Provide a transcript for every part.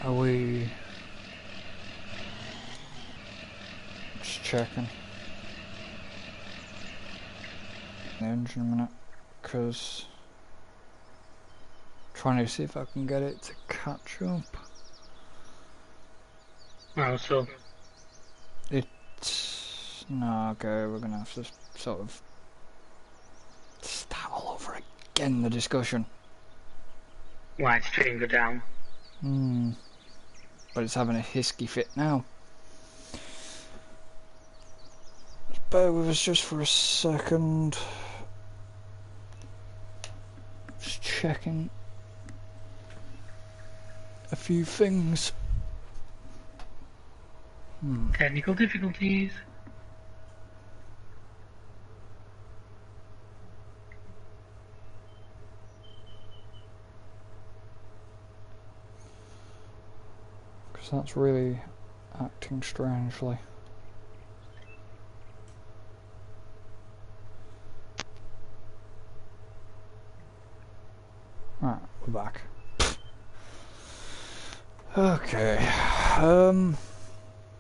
Are we... Just checking. The engine a minute, because... Trying to see if I can get it to catch up. Oh, so... It's... No, okay, we're gonna have to sort of... start all over again, the discussion. Right, stream go down. But it's having a hisky fit now. Just bear with us just for a second. Just checking a few things. Technical difficulties. Because that's really acting strangely. Right, we're back. Okay.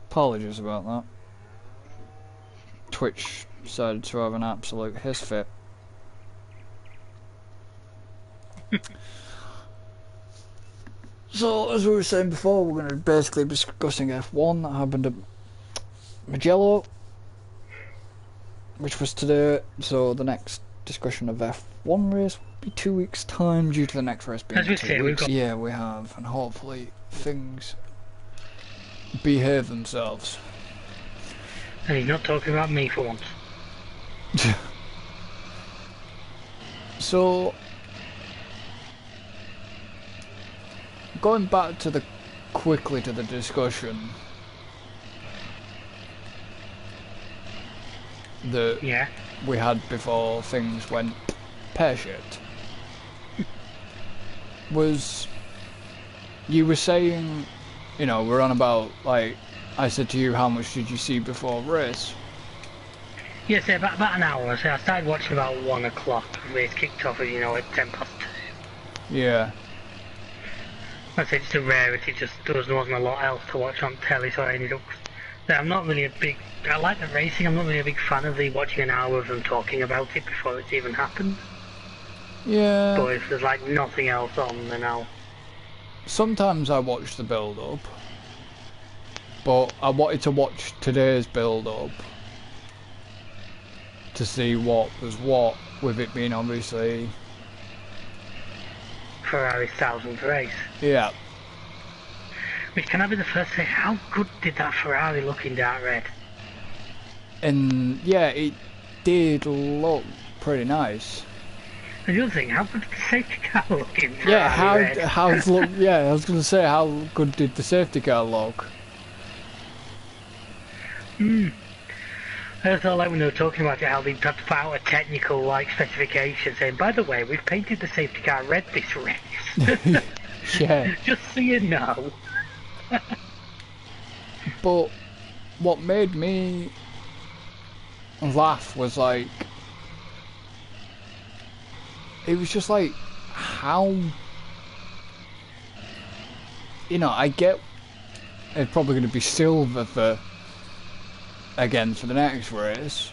Apologies about that. Twitch decided to have an absolute hiss fit. So, as we were saying before, we're going to basically be discussing F1 that happened at Mugello, which was today. So the next discussion of F1 race will be 2 weeks' time, due to the next race being 2 weeks. Yeah, we have, and hopefully things behave themselves. And he's not talking about me for once. So, going back to quickly to the discussion that we had before things went pear-shaped, was, you were saying, you know, we're on about, like, I said to you, how much did you see before race? Yes, yeah, about an hour. So I started watching about 1 o'clock. Race kicked off, you know, at 10 past 2. Yeah. I'd say it's a rarity, just there wasn't a lot else to watch on telly, so I ended up... I'm not really a big... I like the racing, I'm not really a big fan of watching an hour of them talking about it before it's even happened. Yeah. But if there's like nothing else on, then I'll... Sometimes I watch the build-up, but I wanted to watch today's build-up to see what was what, with it being obviously... Ferrari's 1000th race. Yeah. Which, can I be the first to say, how good did that Ferrari look in dark red? And yeah, it did look pretty nice. And the other thing, how good did the safety car look in Ferrari red? How's look? Yeah, I was going to say, how good did the safety car look? I also like when they were talking about it, how they had to put out a technical like specification saying, by the way, we've painted the safety car red this race. Yeah. Just so you know. But what made me laugh was like, it was just like, how, you know, I get it's probably going to be silver for the next race,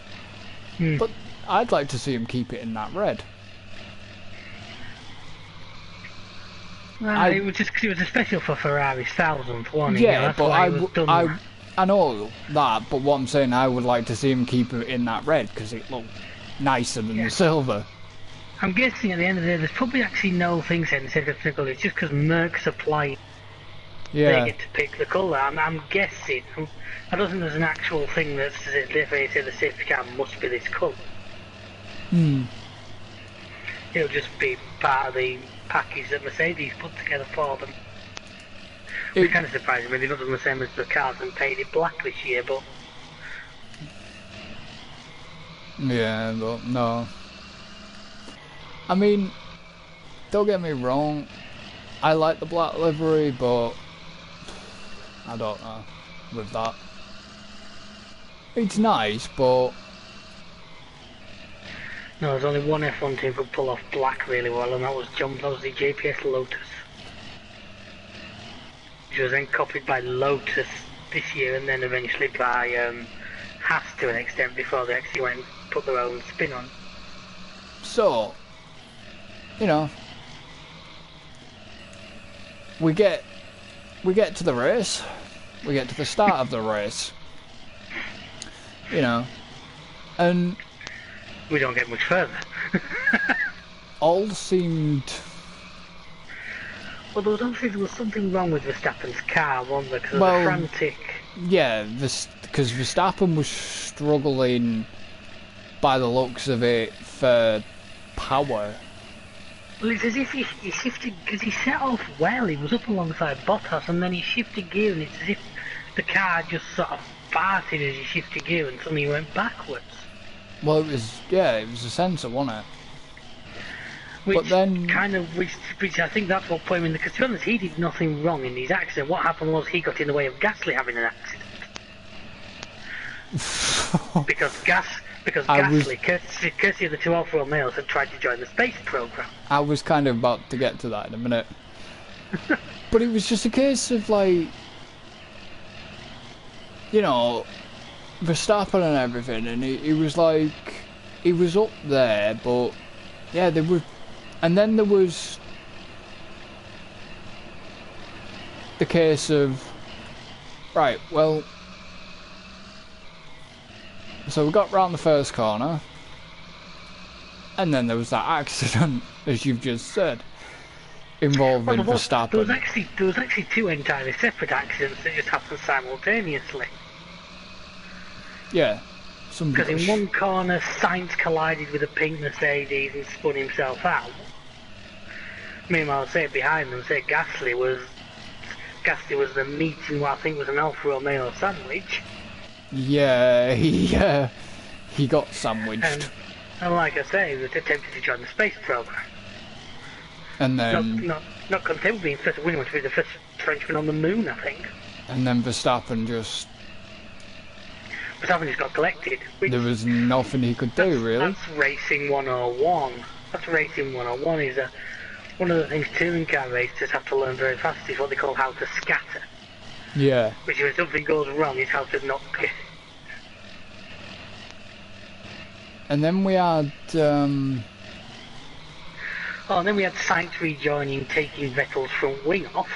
but I'd like to see him keep it in that red. It was just 'cause it was a special for Ferrari's 1000th one. Yeah, but I know that, but what I'm saying, I would like to see him keep it in that red because it looked nicer than the silver. I'm guessing at the end of the day, there's probably actually no thing said in the technical. It's just because Merc supply. Yeah. They get to pick the colour. I'm guessing. I don't think there's an actual thing that says the safety car must be this colour. It'll just be part of the package that Mercedes put together for them. Which kind of surprising me. They've not done the same as the cars and painted it black this year, but... Yeah, but no. I mean, don't get me wrong, I like the black livery, but I don't know with that. It's nice, but... No, there's only one F1 team who could pull off black really well, and that was the JPS Lotus. which was then copied by Lotus this year, and then eventually by Haas to an extent before they actually went and put their own spin on. So, you know, we get to the race, we get to the start of the race, you know, and we don't get much further. all seemed... Well, there was something wrong with Verstappen's car, wasn't there? Because it was frantic. Yeah, because Verstappen was struggling, by the looks of it, for power. Well, it's as if he shifted, because he set off well, he was up alongside Bottas, and then he shifted gear, and it's as if the car just sort of farted as he shifted gear, and suddenly he went backwards. Well, it was a sensor, wasn't it? Which but then... which I think that's what put him in the... Because to be honest, he did nothing wrong in his accident. What happened was he got in the way of Gasly having an accident. because Gasly, courtesy of the two Alfa Romeos, had tried to join the space program. I was kind of about to get to that in a minute. But it was just a case of, like, you know, Verstappen and everything, and he was like, he was up there, but yeah, there were, and then there was the case of, right, well, so we got round the first corner, and then there was that accident, as you've just said, involving Verstappen. There was actually two entirely separate accidents that just happened simultaneously. Yeah. Because in one corner, Sainz collided with a pink Mercedes and spun himself out. Meanwhile, say behind them, say Gasly was the meat in what I think was an Alfa Romeo sandwich. Yeah, he got sandwiched. And like I say, he was attempting to join the space program. And then... Not content with being first, we want to be the first Frenchman on the moon, I think. And then Verstappen just got collected. There was nothing he could do, really. That's Racing 101. That's Racing 101 is one of the things touring car racers have to learn very fast is what they call how to scatter. Yeah. Which if something goes wrong is how to not... And then we had... and then we had Sainz rejoining, taking Vettel's front wing off.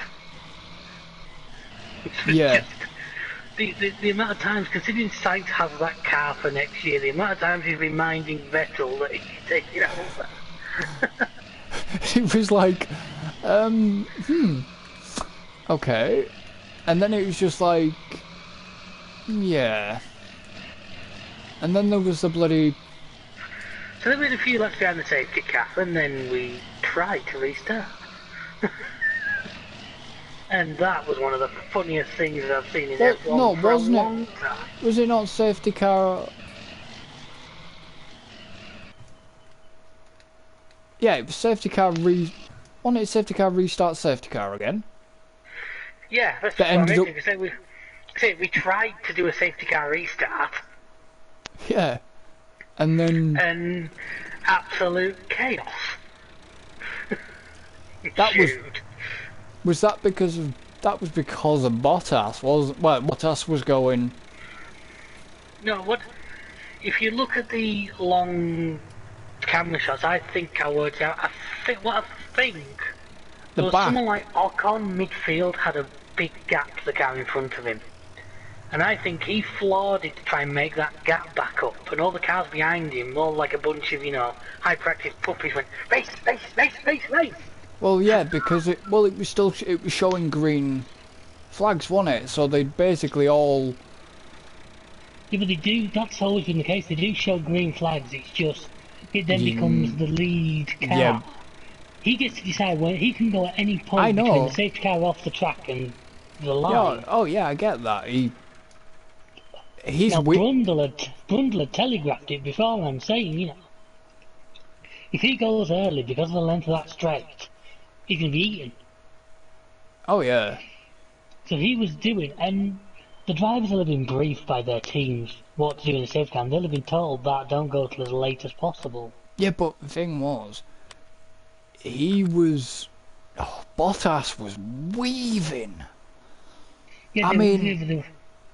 Yeah. The amount of times, considering Sainz has that car for next year, the amount of times he's reminding Vettel that he's taking it over. It was like, okay. And then it was just like, yeah. And then there was the bloody... So then we had a few laps behind the safety car, and then we tried to restart. And that was one of the funniest things I've seen in F1 for a long time. Was it not safety car? Yeah, it was safety car wasn't it safety car restart safety car again? Yeah, that's what I mean. We tried to do a safety car restart. Yeah. And then... And absolute chaos. That was that because of... That was because of Bottas, wasn't... Well, Bottas was going... No, what... If you look at the long camera shots, I think I worked out... there was someone like Ocon midfield had a big gap to the car in front of him. And I think he floored it to try and make that gap back up. And all the cars behind him, all like a bunch of, high practice puppies went, race, race, race, race, race. Well, yeah, because it was showing green flags, wasn't it? So they basically all... Yeah, but they do, that's always been the case, they do show green flags, it's just, it then becomes the lead car. Yeah. He gets to decide when, he can go at any point between the safety car off the track and the line. Yeah, oh yeah, I get that. Brundle had telegraphed it before, I'm saying, if he goes early because of the length of that straight, he's going to be eaten. Oh yeah. So he was doing, and the drivers will have been briefed by their teams what to do in the safety car, and they'll have been told that don't go till as late as possible. Yeah, but the thing was, Bottas was weaving. Yeah, I they were mean,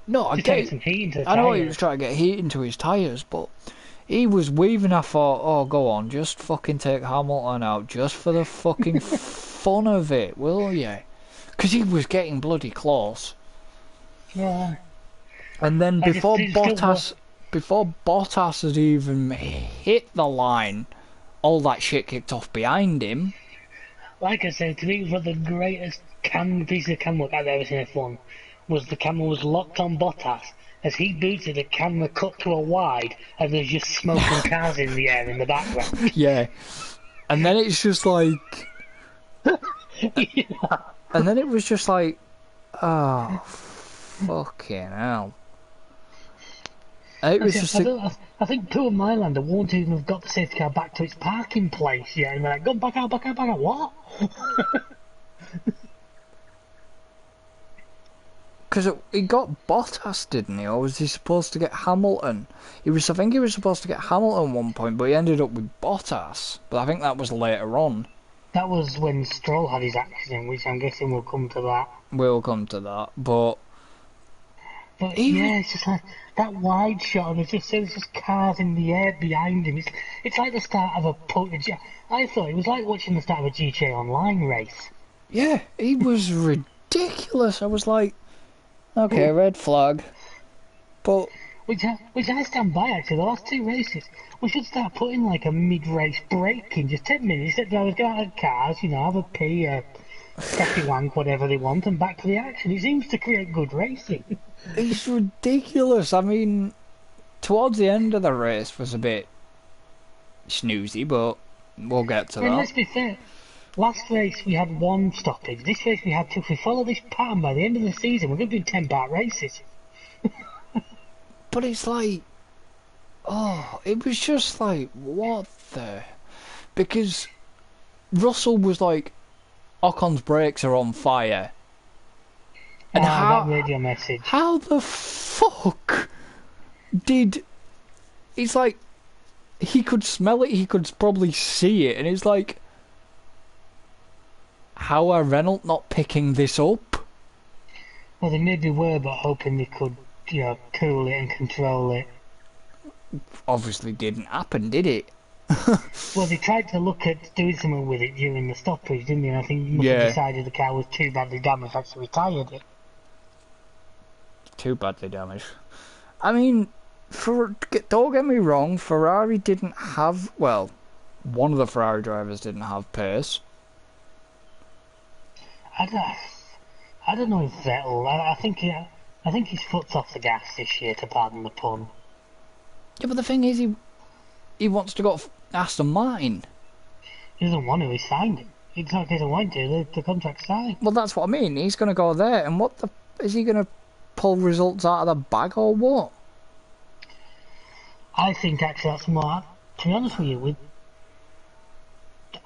no, I just trying to get get some heat into the I know he tyres. was trying to get heat into his tyres, but he was weaving. I thought, oh, go on, just fucking take Hamilton out just for the fucking fun of it, will you? Because he was getting bloody close. Yeah. And then I just it still was. before Bottas had even hit the line, all that shit kicked off behind him. Like I said, to me, one of the greatest piece of camera work I've ever seen in F1 was the camera was locked on Bottas. As he booted, the camera cut to a wide, and there's just smoke and cars in the air in the background. Yeah. And then it's just like, Yeah. and then it was just like, oh, fucking hell. And it was just like, I think poor Mylander won't even have got the safety car back to its parking place yet. And they're like, go back out, back out, back out. What? because he got Bottas, didn't he? Or was he supposed to get Hamilton? I think he was supposed to get Hamilton at one point, but he ended up with Bottas. But I think that was later on. That was when Stroll had his accident, which I'm guessing will come to that. We'll come to that, but Yeah, it's just like that wide shot, and there's just cars in the air behind him. It's like the start of I thought it was like watching the start of a GTA Online race. yeah, he was ridiculous. I was like, okay, red flag. But Which I stand by actually. The last two races, we should start putting like a mid-race break in, just 10 minutes. Let drivers get out of cars, have a pee, coffee wank, whatever they want, and back to the action. It seems to create good racing. it's ridiculous. I mean, towards the end of the race was a bit snoozy, but we'll get to And that. let's be fair. Last race we had one stoppage. This race we had two. If we follow this pattern by the end of the season, we're going to do 10-part races. But it's like, oh, it was just like, what the? Because Russell was like, Ocon's brakes are on fire. And that radio message. How the fuck did... It's like, he could smell it, he could probably see it, and it's like, how are Renault not picking this up? Well, they maybe were, but hoping they could, cool it and control it. Obviously didn't happen, did it? Well, they tried to look at doing something with it during the stoppage, didn't they? And I think they must have decided the car was too badly damaged, actually retired it. Too badly damaged. I mean, don't get me wrong, Ferrari didn't have... Well, one of the Ferrari drivers didn't have pace. I don't know if Vettel... I think his foot's off the gas this year, to pardon the pun. Yeah, but the thing is, he wants to go Aston Martin. He doesn't want to, he signed it. He doesn't want to, the contract's signed. Well, that's what I mean. He's going to go there, and what the... Is he going to pull results out of the bag, or what? I think, actually, that's more... To be honest with you, with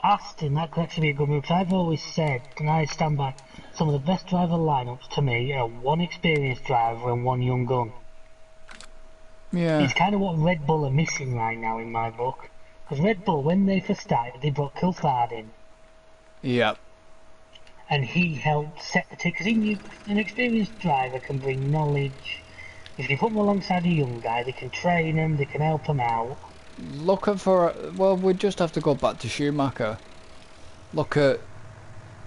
Aston, that could actually be a good move. I've always said, and I stand by, some of the best driver lineups to me are one experienced driver and one young gun. Yeah. It's kind of what Red Bull are missing right now in my book. Because Red Bull, when they first started, they brought Coulthard in. Yep. And he helped set the tick. Because he knew an experienced driver can bring knowledge. If you put them alongside a young guy, they can train them, they can help them out. Look at well, we just have to go back to Schumacher. Look at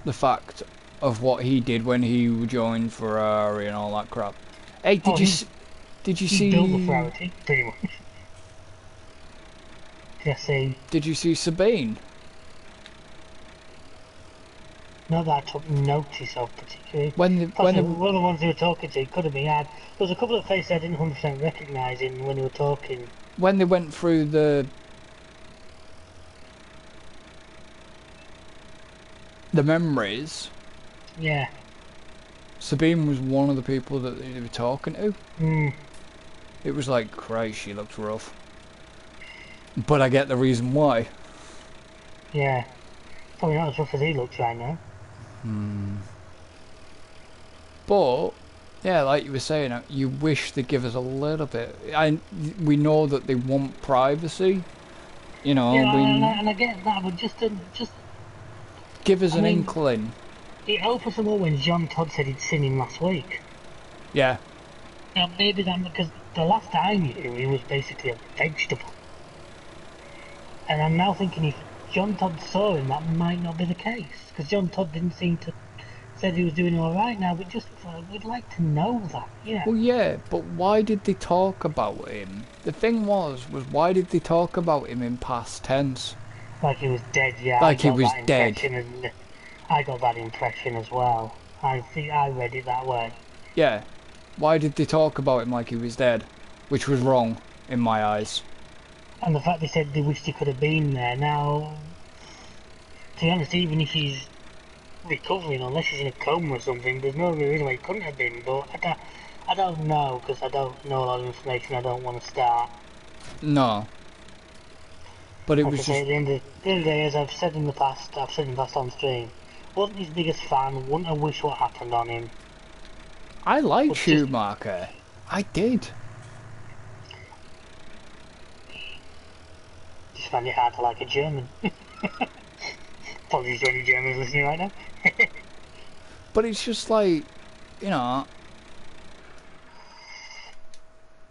the fact of what he did when he joined Ferrari and all that crap. Hey, did you see? He built the Ferrari, pretty much. Did you see Sabine? Not that I took notice of particularly. One of the ones they were talking to, could have been had. There was a couple of faces I didn't 100% recognise in when they were talking. When they went through the memories, yeah, Sabine was one of the people that they were talking to. Mm. It was like, Christ, she looks rough. But I get the reason why. Yeah, probably not as rough as he looks right now. But yeah, like you were saying, you wish they'd give us a little bit. We know that they want privacy, Yeah, and I get that, but just give us an inkling. It helped us a lot when John Todd said he'd seen him last week. Yeah. Now maybe that, because the last I knew, he was basically a vegetable. And I'm now thinking if John Todd saw him, that might not be the case. Because John Todd didn't seem to said he was doing all right now, but just we'd like to know that, yeah. Well, yeah, but why did they talk about him? The thing was why did they talk about him in past tense? Like he was dead, yeah. I Like he got was that dead. impression, and I got that impression as well. I think I read it that way. Yeah. Why did they talk about him like he was dead? Which was wrong, in my eyes. And the fact they said they wished he could have been there. Now, to be honest, even if he's recovering, unless he's in a coma or something, there's no reason why he couldn't have been. But I don't know, because I don't know a lot of information. I don't want to start. No. But it Like I was say, just... at the end of the day, as I've said in the past, on stream, wasn't his biggest fan, wouldn't have wished what happened on him. I liked But just Schumacher. I did. find it hard to like a German. Apologies to any Germans listening right now. But it's just like, you know...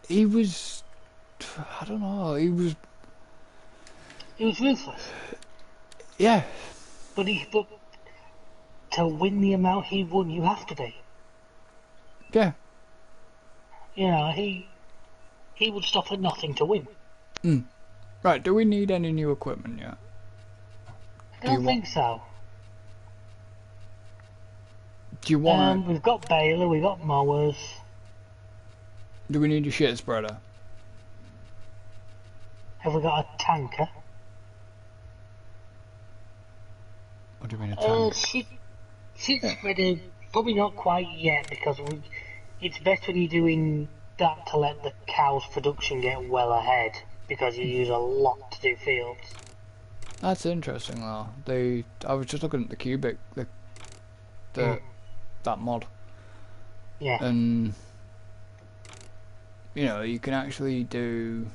He was... I don't know, he was... He was ruthless. Yeah. But to win the amount he won, you have to be. Yeah. You know, he would stop at nothing to win. Mm. Right, do we need any new equipment yet? I don't think so. Do you want We've got baler, we've got mowers. Do we need a shit spreader? Have we got a tanker? What do you mean a tanker? Shit spreader, probably not quite yet, because it's best when you're doing that to let the cow's production get well ahead, because you use a lot to do fields. That's interesting though. I was just looking at the cubic, that mod. Yeah. And you know, you can actually do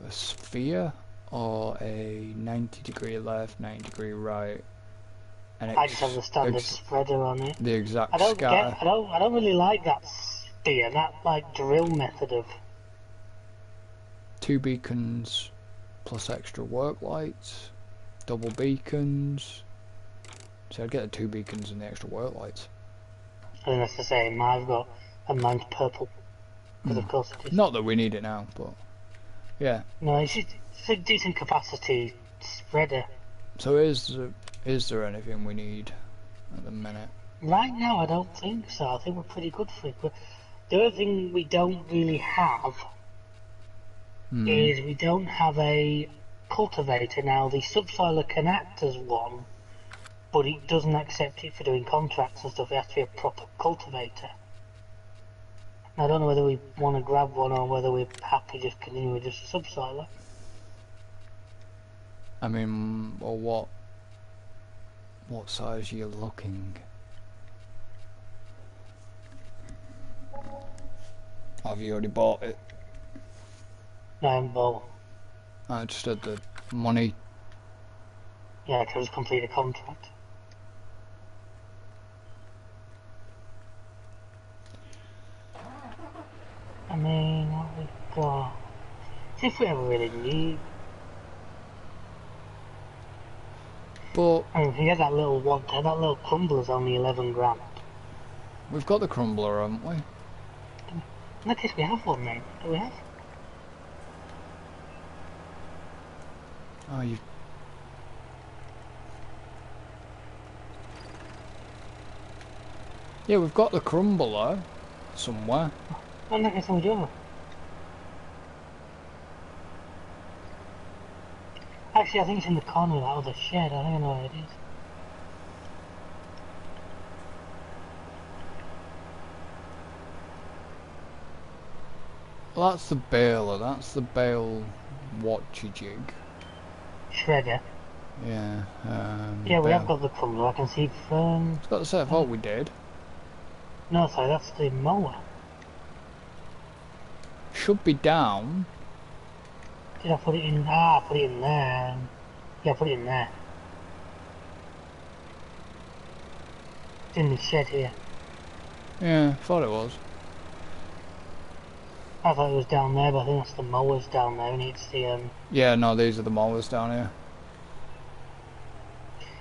a sphere or a 90-degree left, 90-degree right. And I just have the standard spreader on it. The exact I scatter. I don't really like that spear, that like drill method of 2 beacons plus extra work lights, double beacons. So I'd get the 2 beacons and the extra work lights. I think that's the same. I've got, and mine's purple. Because of course it is. Not that we need it now, but yeah. No, it's a decent capacity spreader. So is there anything we need at the minute? Right now I don't think so. I think we're pretty good for it. But the other thing we don't really have is we don't have a cultivator. Now the subsoiler can act as one, but it doesn't accept it for doing contracts and stuff. It has to be a proper cultivator. I don't know whether we want to grab one or whether we're happy just continuing with just a subsoiler. I mean, or what size are you looking? Have you already bought it? No, I haven't bought one. I just had the money. Yeah, to just complete a contract. I mean, what we've got... See if we ever really need... But I mean, if you get that little one, that little crumbler's only 11 grand. we've got the crumbler, haven't we? In that case, we have one then. Do we have? Oh, you... Yeah, we've got the crumbler somewhere. In that case, we do. Actually, I think it's in the corner of that other shed. I think I know where it is. Well, that's the baler. That's the bale watchy jig. Shredder. Yeah. Yeah, we bale. have got the crumbler. I can see from... It's got the set. I thought we did. No, sorry, that's the mower. Should be down. Did I put it in? Ah, I put it in there. Yeah, I put it in there. It's in the shed here. Yeah, thought it was. I thought it was down there, but I think that's the mowers down there, and it's the Yeah, no, these are the mowers down here.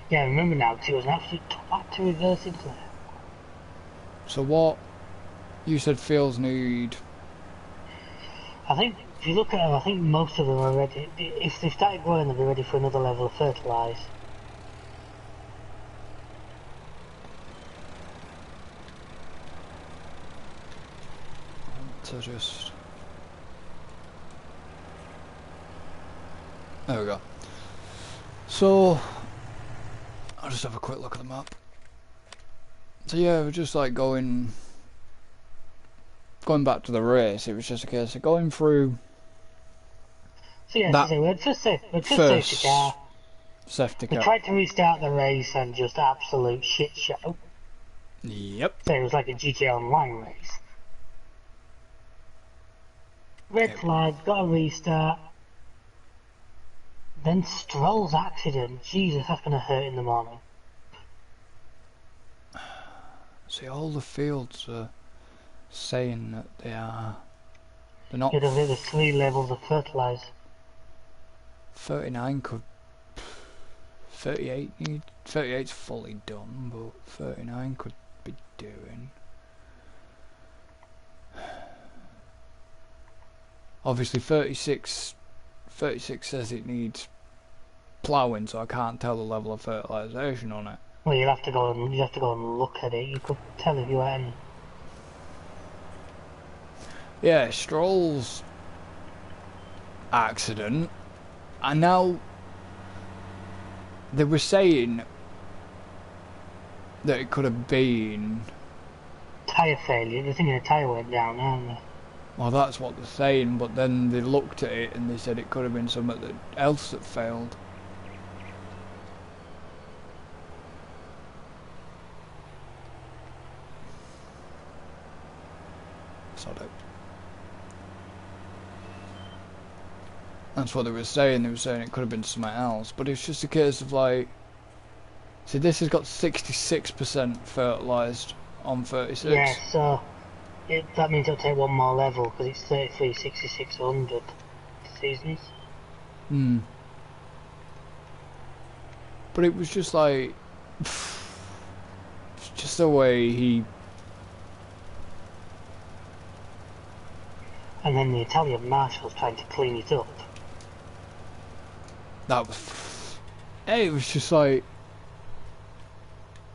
Yeah, I remember now, 'cause it was an absolute twat to reverse into there. So what? You said fields need... I think, if you look at them, I think most of them are ready. If they started growing, they'll be ready for another level of fertilise. So just... There we go. So... I'll just have a quick look at the map. So yeah, we're just like going back to the race. It was just a case of going through So yeah, that so we had first safety car. safety We car. tried to restart the race and just absolute shit show. Yep. So it was like a GTA Online race. Red flag, got a restart. Then Stroll's accident. Jesus, that's gonna hurt in the morning. See, all the fields are saying that they're not. You'd have hit the 3 levels of fertilizer. 39 could. 38 need. 38's fully done, but 39 could be doing. Obviously, 36 says it needs ploughing, so I can't tell the level of fertilisation on it. Well, you'd have to go and look at it. You could tell if you hadn't. Yeah, Stroll's accident, and now they were saying that it could have been. Tyre failure. They're thinking a tyre went down, aren't they? Well, that's what they're saying, but then they looked at it and they said it could have been something else that failed. That's what they were saying. They were saying it could have been something else, but it's just a case of like, see, this has got 66% fertilised on 36. Yeah, so that means it'll take one more level because it's 33, 66, 100 seasons. Hmm. But it was just like, it's just the way he. And then the Italian marshal's trying to clean it up. That was. It was just like.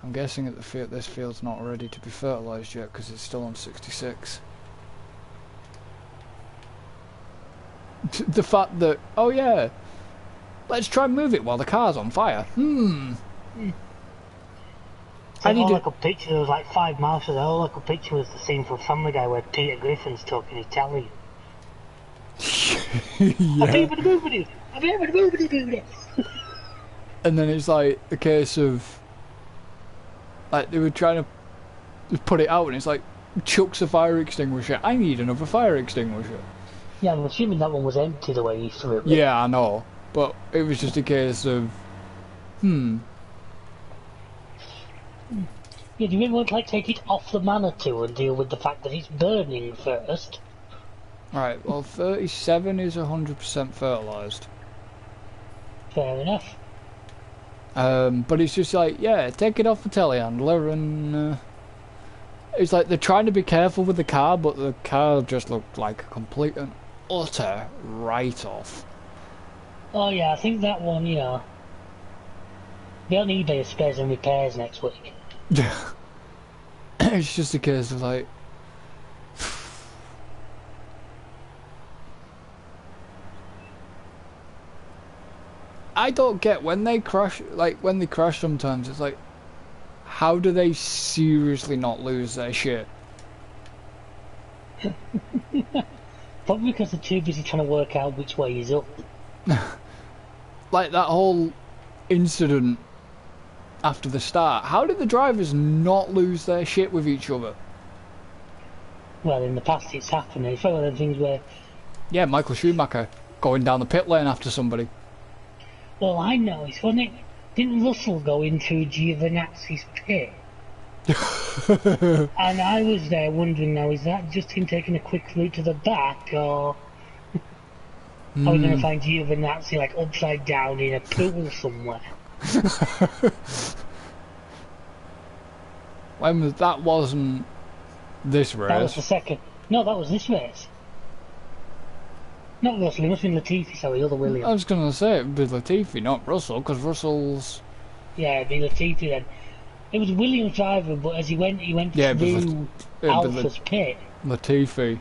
I'm guessing that this field's not ready to be fertilised yet because it's still on 66. The fact that, oh yeah, let's try and move it while the car's on fire. All I could picture, there was like 5 marshals. All I could picture was the scene from Family Guy where Peter Griffin's talking Italian. Yeah. I'll be able to move with you. I'll be able to move with you, do this. And then it's like a case of, like they were trying to put it out, and it's like chucks a fire extinguisher. I need another fire extinguisher. Yeah, I'm assuming that one was empty the way he threw it. Yeah, I know, but it was just a case of, Yeah, do you really want to like take it off the Manitou and deal with the fact that it's burning first? Right, well, 37 is 100% fertilised. Fair enough. But it's just like, yeah, take it off the telehandler, and it's like they're trying to be careful with the car, but the car just looked like a complete and utter write-off. Oh yeah, I think that one, you know, be on eBay spares and repairs next week. It's just a case of like, I don't get when they crash. Like when they crash, sometimes it's like, how do they seriously not lose their shit? Probably because they're too busy trying to work out which way is up. Like that whole incident after the start. How did the drivers not lose their shit with each other? Well, in the past it's happened. It's one of the things where... Yeah, Michael Schumacher going down the pit lane after somebody. Well, I know. It's when didn't Russell go into Giovinazzi's pit? And I was there wondering now, is that just him taking a quick route to the back, or are we going to find Giovinazzi like upside down in a pool somewhere? That wasn't this race. That was the second. No, that was this race. Not Russell, it must have been Latifi, sorry, other Williams. I was going to say it would be Latifi, not Russell, because Russell's... Yeah, it'd be Latifi then. It was Williams driving, but as he went through Alpha's pit. Latifi.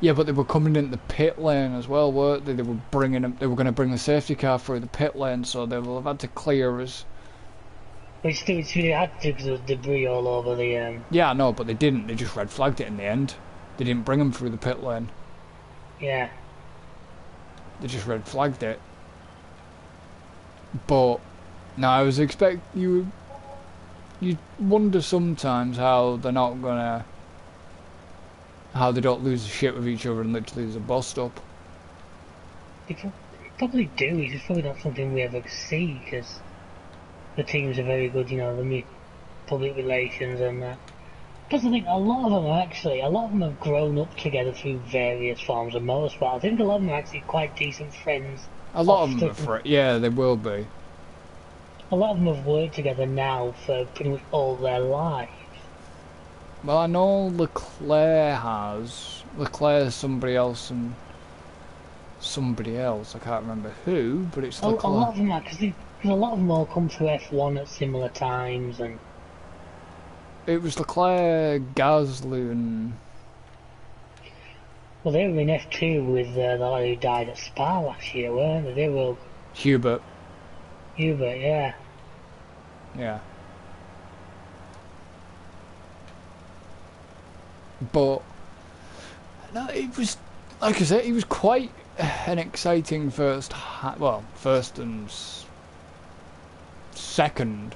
Yeah, but they were coming into the pit lane as well, weren't they? They were going to bring the safety car through the pit lane, so they will have had to clear us. Which they had to because there was debris all over the... Yeah, I know, but they didn't. They just red flagged it in the end. They didn't bring them through the pit lane. Yeah. They just red flagged it. But now I was you wonder sometimes how they're not gonna, how they don't lose the shit with each other and literally there's a bust up. They probably do. It's probably not something we ever see because the teams are very good, you know, the public relations and that. Because I think a lot of them have grown up together through various forms of motorsport. I think a lot of them are actually quite decent friends. A lot of them are yeah, they will be. A lot of them have worked together now for pretty much all their lives. Well, I know Leclerc has. Leclerc is somebody else and somebody else. I can't remember who, but it's Leclerc. A lot of them are, because a lot of them all come through F1 at similar times and... It was Leclerc, Gasly and... Well, they were in F2 with the lad who died at Spa last year, weren't they? They were... Hubert, yeah. Yeah. But... No, it was... Like I said, it was quite an exciting first and second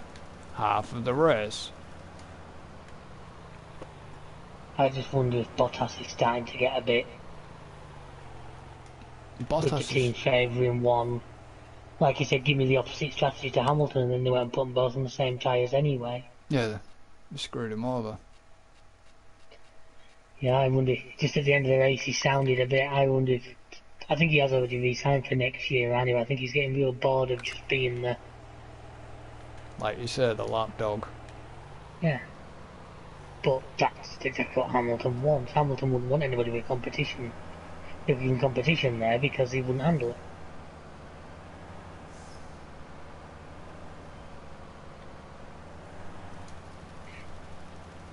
half of the race. I just wonder if Bottas is starting to get a bit... with the team favouring one. Like you said, give me the opposite strategy to Hamilton, and then they went and put them both on the same tyres anyway. Yeah, they screwed him over. Yeah, I wonder, just at the end of the race he sounded a bit, I think he has already re-signed for next year anyway. I think he's getting real bored of just being the... Like you said, the lapdog. Yeah. But that's exactly what Hamilton wants. Hamilton wouldn't want anybody with competition, in competition there, because he wouldn't handle it.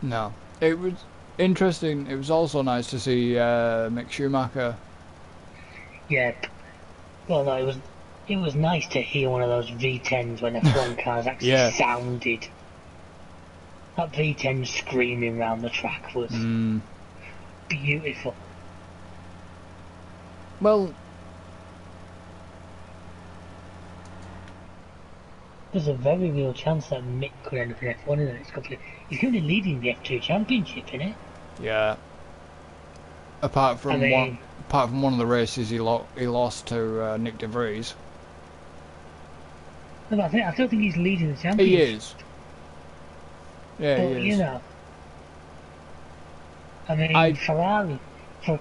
No. It was interesting. It was also nice to see Mick Schumacher. Yep. Well, no, it was nice to hear one of those V10s when F1 cars actually sounded. That V10 screaming round the track was beautiful. Well, there's a very real chance that Mick could end up in F1 in the next couple of... He's going to be leading the F2 Championship, isn't it? Yeah. Apart from one of the races, he lost to Nick De Vries. No, I don't think he's leading the championship. He is. Yeah, but, he is. You know, I mean, Ferrari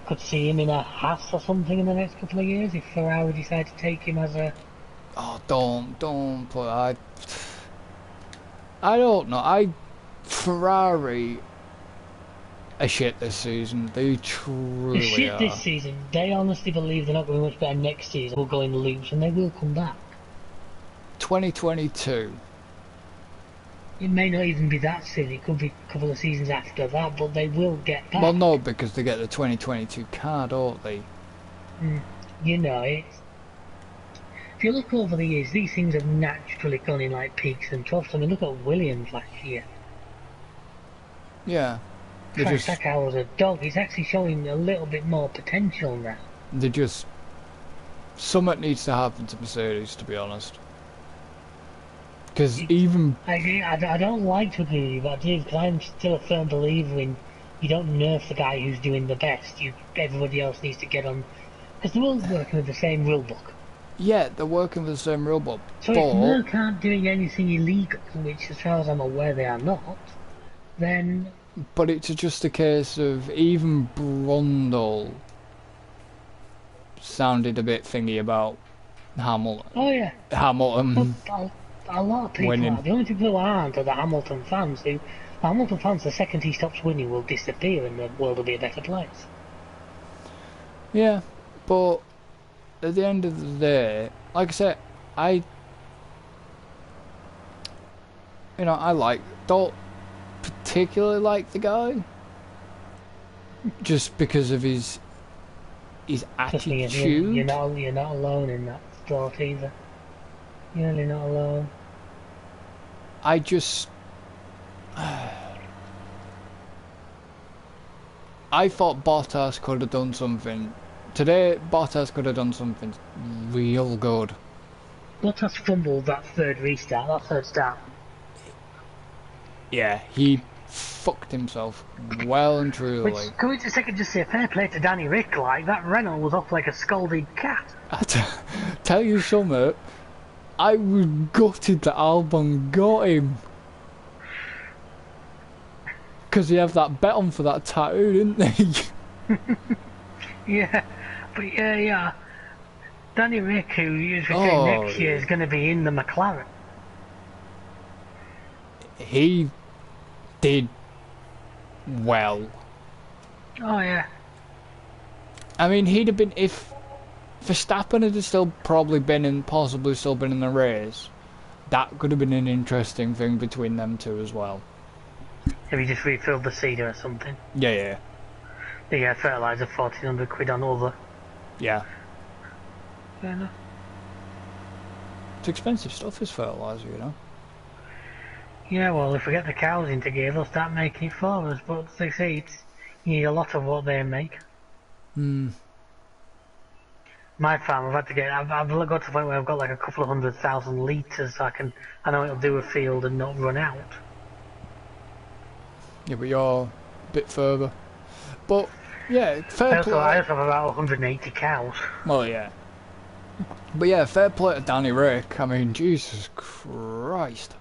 could see him in a Haas or something in the next couple of years if Ferrari decide to take him as a... Oh, don't put... I don't know. Ferrari are shit this season. They truly They're shit are. this season. They honestly believe they're not going to be much better next season. We'll go in loops and they will come back. 2022. It may not even be that soon. It could be a couple of seasons after that, but they will get back. Well, no, because they get the 2022 car, don't they? You know, if you look over the years, these things have naturally gone in like peaks and troughs. I mean, look at Williams last year. Yeah. That car was a dog. He's actually showing a little bit more potential now. Something needs to happen to Mercedes, to be honest. Because even... I don't like to agree with you, but I do, because I'm still a firm believer in you don't nerf the guy who's doing the best. Everybody else needs to get on... Because they're all working with the same rule book. Yeah, they're working with the same rule book. So if Merck aren't doing anything illegal, which as far as I'm aware they are not... then... But it's just a case of even Brundle sounded a bit thingy about Hamilton. Oh yeah. Hamilton A lot of people winning. are. The only people who aren't are the Hamilton fans. The Hamilton fans, the second he stops winning, will disappear and the world will be a better place. Yeah, but at the end of the day, like I said, I don't particularly like the guy, just because of his Trust me, attitude. you're not alone in that thought either. You're really not alone. I just, I thought Bottas could have done something today. Bottas could have done something real good. Bottas fumbled that third start. Yeah, he fucked himself well and truly. Which, can we just take just say fair play to Danny Rick, like, that Renault was off like a scalded cat. Tell you something, I was gutted that Albon got him. Because they have that bet on for that tattoo, didn't they? Yeah, but yeah. Danny Rick, who is retained next year, is going to be in the McLaren. He did well. Oh yeah. I mean, he'd have been, if Verstappen had still probably possibly still been in the race, that could have been an interesting thing between them two as well. Have you just refilled the seeder or something? Yeah. The fertiliser, 1,400 quid on other. Yeah. Fair enough. It's expensive stuff, is fertiliser, you know. Yeah, well, if we get the cows into gear, they'll start making it for us, but they say you need a lot of what they make. My farm, I've got to the point where I've got like a couple of 100,000 litres, so I know it'll do a field and not run out. Yeah, but you're a bit further. But, yeah, fair play. I also have about 180 cows. Well, yeah. But yeah, fair play to Danny Rick. I mean, Jesus Christ.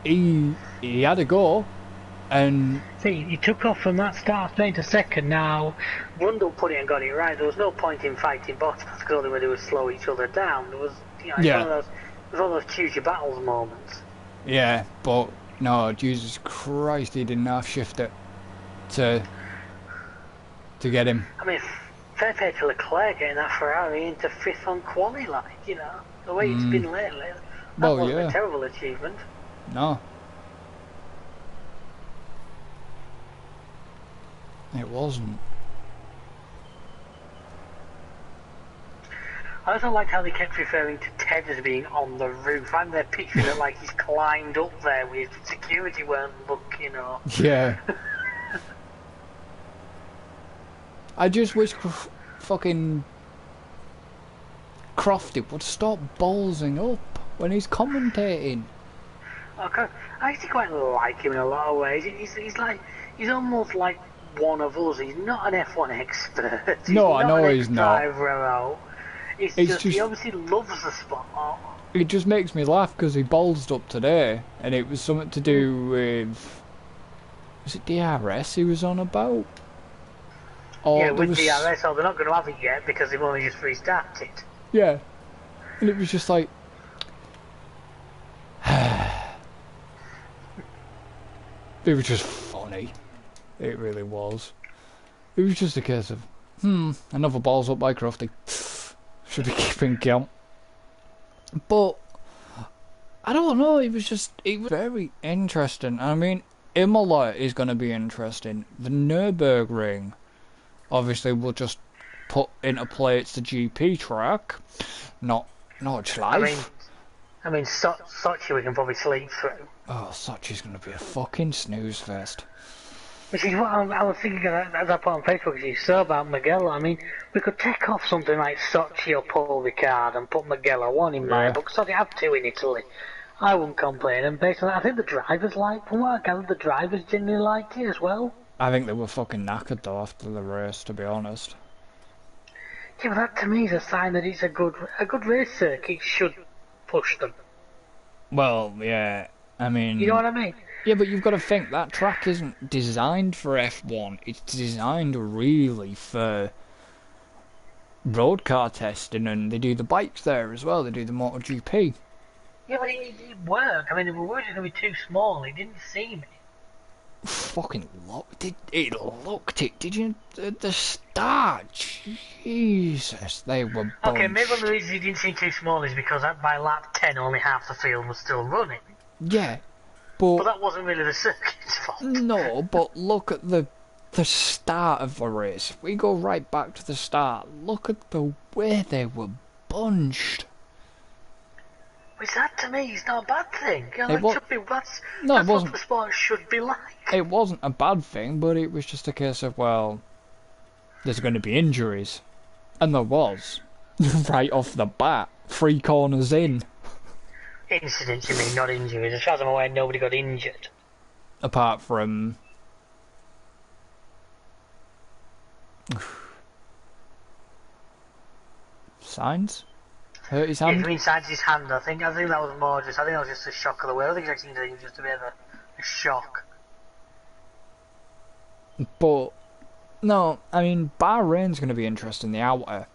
He had a go, and... See, he took off from that start straight to second. Now, Brundle put it and got it right. There was no point in fighting Bottas because all they were doing was slow each other down. There was, it was one of those choose your battles moments. Yeah, but no, Jesus Christ, he didn't half shift it to get him. I mean, fair play to Leclerc getting that Ferrari into fifth on quali, the way it's been lately. That wasn't a terrible achievement. No. It wasn't. I also liked how they kept referring to Ted as being on the roof. I'm there picturing it like he's climbed up there with security weren't looking or... Yeah. I just wish fucking Crofty would stop ballsing up when he's commentating. Okay. I actually quite like him in a lot of ways. He's almost like one of us. He's not an F1 expert. No, I know he's not. It's just he obviously loves the sport. It just makes me laugh because he ballsed up today, and it was something to do with... Was it DRS he was on about? Or yeah, with DRS, they're not going to have it yet because they've only just restarted. Yeah. And it was just like... It was just funny. It really was. It was just a case of, another ball's up by Crofty. Should be keeping count. But, I don't know, it was very interesting. I mean, Imola is going to be interesting. The Nürburgring, obviously, will just put into play it's the GP track, not Schleif. I mean, Sochi we can probably sleep through. Oh, Sochi's going to be a fucking snooze fest. Which is what I was thinking as I put on Facebook, as you saw about Mugello. I mean, we could take off something like Sochi or Paul Ricard and put Mugello one in my book. So they have two in Italy. I wouldn't complain. And based on that, I think the drivers from what I gathered, the drivers generally liked it as well. I think they were fucking knackered though after the race, to be honest. Yeah, but that to me is a sign that it's a good race circuit should push them. Well, yeah. I mean... You know what I mean? Yeah, but you've got to think, that track isn't designed for F1. It's designed really for road car testing, and they do the bikes there as well. They do the MotoGP. Yeah, but it worked. I mean, if we were going to be too small, it didn't seem it. Fucking looked it. It looked it. Did you? At the start, Jesus, they were bunched. Okay, maybe one of the reasons it didn't seem too small is because by lap 10 only half the field was still running. Yeah, but that wasn't really the circuit's fault. No, but look at the start of the race. We go right back to the start. Look at the way they were bunched. Which that to me is not a bad thing. You know, that's what the sport should be like. It wasn't a bad thing, but it was just a case of, well, there's going to be injuries. And there was. Right off the bat. 3 corners in. Incidents, you mean, not injuries. As far as I'm aware, nobody got injured. Apart from... Signs? Hurt his hand? Yeah, you mean Sainz's his hand? I think that was more just. I think that was just a shock of the wheel. I think it's actually just a bit of a shock. But no, I mean Bahrain's going to be interesting. The outer.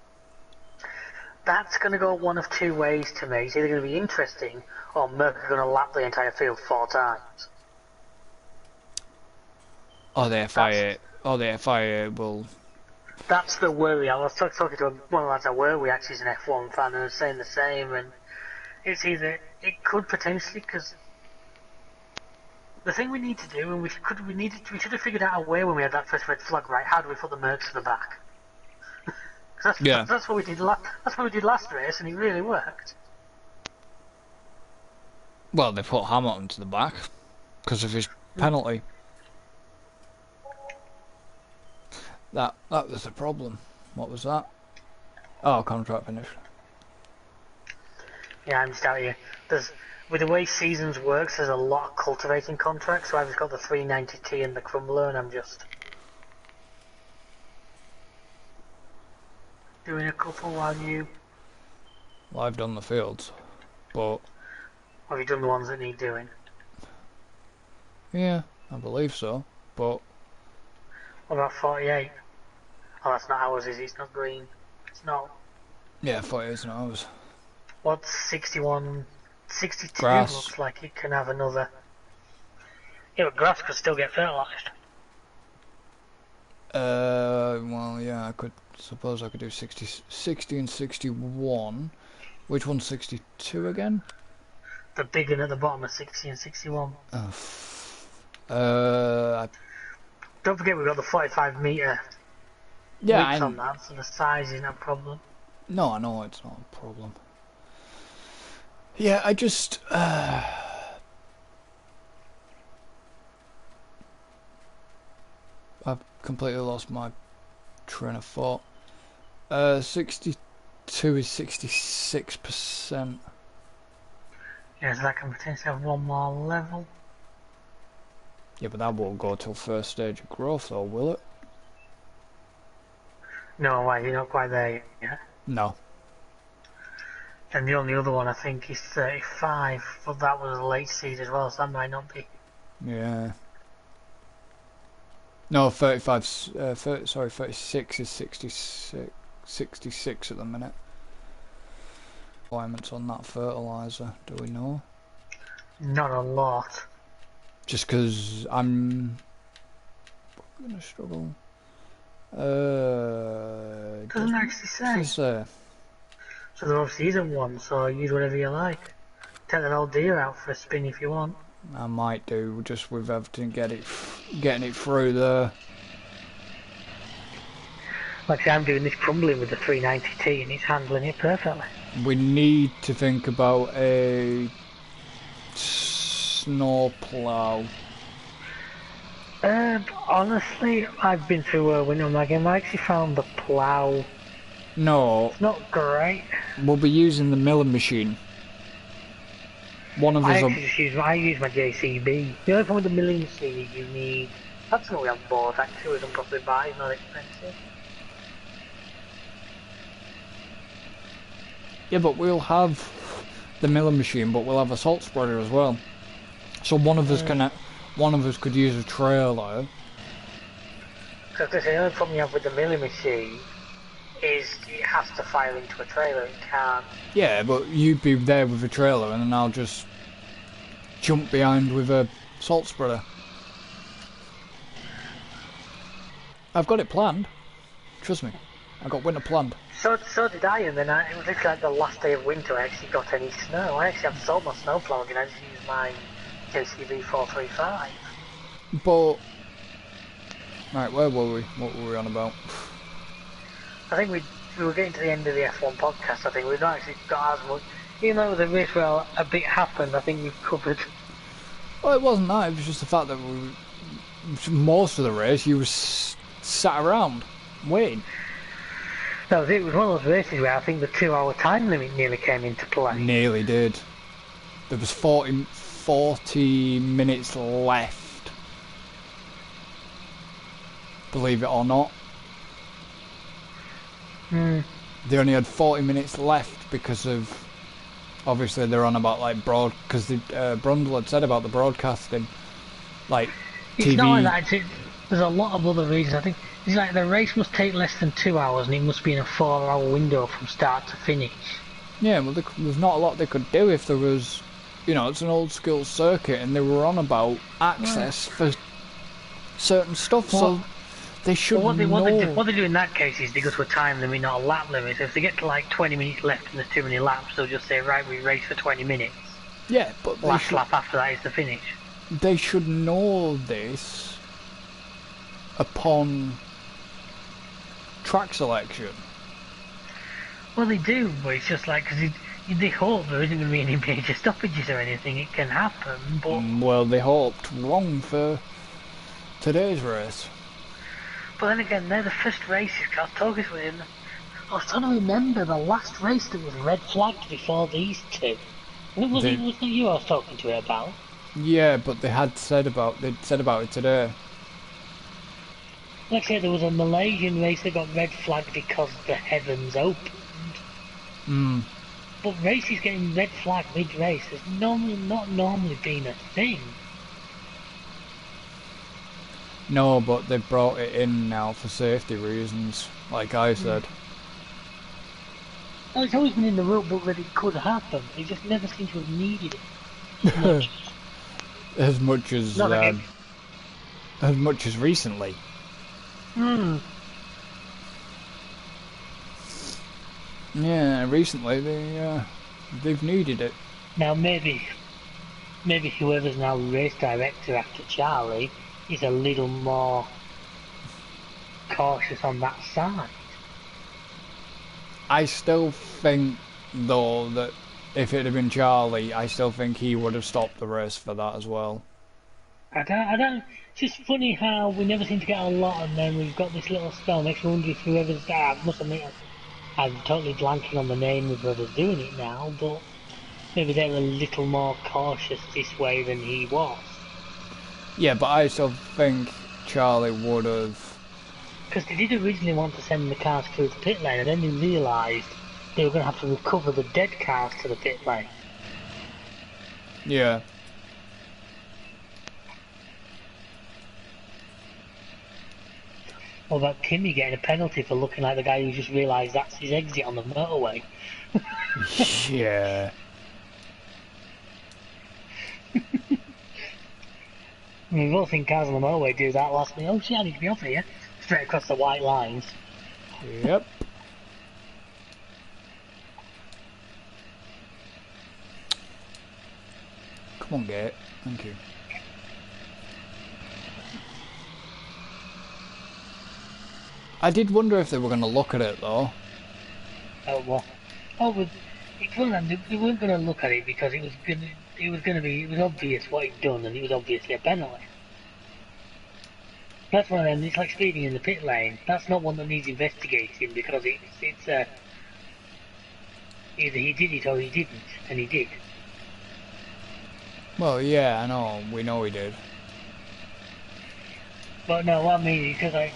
That's going to go one of 2 ways to me. It's either going to be interesting, or Merck are going to lap the entire field 4 times. Or the FIA will. That's the worry. I was talking to one of the lads at work. We actually is an F1 fan, and was saying the same. And it's either it could potentially, because the thing we need to do, and we should have figured out a way when we had that first red flag. Right? How do we put the Mercs to the back? That's what we did. That's what we did last race, and it really worked. Well, they put Hamilton to the back because of his penalty. That was the problem. What was that? Oh, contract finish. Yeah, I'm just out here. With the way seasons works, there's a lot of cultivating contracts, so I've just got the 390T and the Crumbler, and I'm just doing a couple while you... Well, I've done the fields, but... Have you done the ones that need doing? Yeah, I believe so, but... What about 48? Oh, that's not ours, is it? It's not green. It's not... Yeah, 48 is not ours. What's 61... 62 grass. Looks like it can have another... Yeah, but grass could still get fertilised. Well, yeah, I suppose I could do 60 and 61. Which one's 62 again? The big one at the bottom of 60 and 61. Don't forget we've got the 45 metre width on that, so the size isn't a problem. No, I know it's not a problem. Yeah, I just... I've completely lost my train of thought. 62 is 66%. Yeah, so that can potentially have one more level. Yeah, but that won't go till first stage of growth, though, will it? No, why? You're not quite there yet? No. And the only other one I think is 35, but that was a late seed as well, so that might not be. Yeah. No, 36 is 66 at the minute. Requirements on that fertiliser, do we know? Not a lot. Just because I'm gonna struggle. Doesn't actually say. So there obviously isn't one, so use whatever you like. Take that old deer out for a spin if you want. I might do, just with everything getting it through there. Like I say, I'm doing this crumbling with the 390T and it's handling it perfectly. We need to think about a snow plough. Honestly, I've been through a winter magazine. I actually found the plough. No. It's not great. We'll be using the milling machine. One of us. I use my JCB. The only problem with the milling machine is you need. That's what we have bought actually. We can probably buy. It's not expensive. Yeah, but we'll have the milling machine, but we'll have a salt spreader as well. So one of us could use a trailer. Because the only problem you have with the milling machine is it has to fire into a trailer, it can't. Yeah, but you'd be there with a trailer and then I'll just jump behind with a salt spreader. I've got it planned. Trust me. I got winter planned. So did I, and then it was like the last day of winter I actually got any snow. I actually have sold my snowplow again, I just used my JCB 435. But... Right, where were we? What were we on about? I think we were getting to the end of the F1 podcast. I think we've not actually got as much. Even though it was a race where a bit happened, I think we've covered. Well, it wasn't that. It was just the fact that most of the race you were sat around waiting. That was it. It was one of those races where I think the 2-hour time limit nearly came into play. Nearly did. There was 40 minutes left. Believe it or not. They only had 40 minutes left because of, obviously they're on about like because Brundle had said about the broadcasting, like it's TV. Not only that, there's a lot of other reasons. I think it's like the race must take less than 2 hours and it must be in a 4-hour window from start to finish. Yeah, well there's not a lot they could do if there was, it's an old school circuit and they were on about access for certain stuff, so they should what know. What they do in that case is they go to a time limit, not a lap limit. So if they get to like 20 minutes left and there's too many laps, they'll just say, right, we race for 20 minutes. Yeah, but last lap after that is the finish. They should know this upon track selection. Well, they do, but it's just like, because they hope there isn't going to be any major stoppages or anything. It can happen, but... Well, they hoped wrong for today's race. But then again, they're the first races, because I was trying to remember the last race that was red flagged before these two. Wasn't it you I was talking to it about? Yeah, but they'd said about it today. Like I said, there was a Malaysian race that got red flagged because the heavens opened. But races getting red flagged mid-race has not normally been a thing. No, but they've brought it in now for safety reasons, like I said. Well, it's always been in the rule book that it could happen. They just never seem to have needed it. As much as recently. Yeah, recently they've needed it. Now maybe whoever's now race director after Charlie is a little more cautious on that side. I still think, though, that if it had been Charlie, I still think he would have stopped the race for that as well. I don't. It's just funny how we never seem to get a lot, and then we've got this little spell. Makes me wonder if whoever's there. I must admit, I'm totally blanking on the name of whoever's doing it now, but maybe they're a little more cautious this way than he was. Yeah, but I still think Charlie would have. Because they did originally want to send the cars through the pit lane, and then they realised they were going to have to recover the dead cars to the pit lane. Yeah. What about Kimmy getting a penalty for looking like the guy who just realised that's his exit on the motorway? Yeah. We've all seen cars on the motorway do that last minute. Oh shit, I need to be off here. Straight across the white lines. Yep. Come on, Gate. Thank you. I did wonder if they were going to look at it, though. Oh, what? Oh, but they weren't going to look at it because it was obvious what he'd done, and it was obviously a penalty. That's one of them. It's like speeding in the pit lane. That's not one that needs investigating because it's either he did it or he didn't, and he did. Well, yeah, I know. We know he did. But no, what I mean is because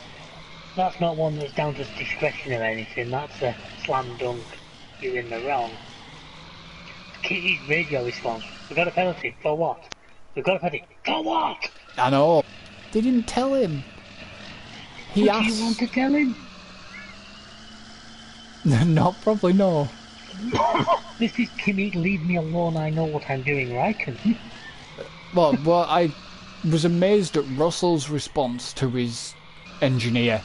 that's not one that's down to discretion or anything. That's a slam dunk. You're in the wrong. His radio response. We got a penalty for what? We've got to put it. For what? I know. They didn't tell him. He What asked. do you want to tell him? Not probably no. This is Kimmy, leave me alone, I know what I'm doing, right? Well, I was amazed at Russell's response to his engineer.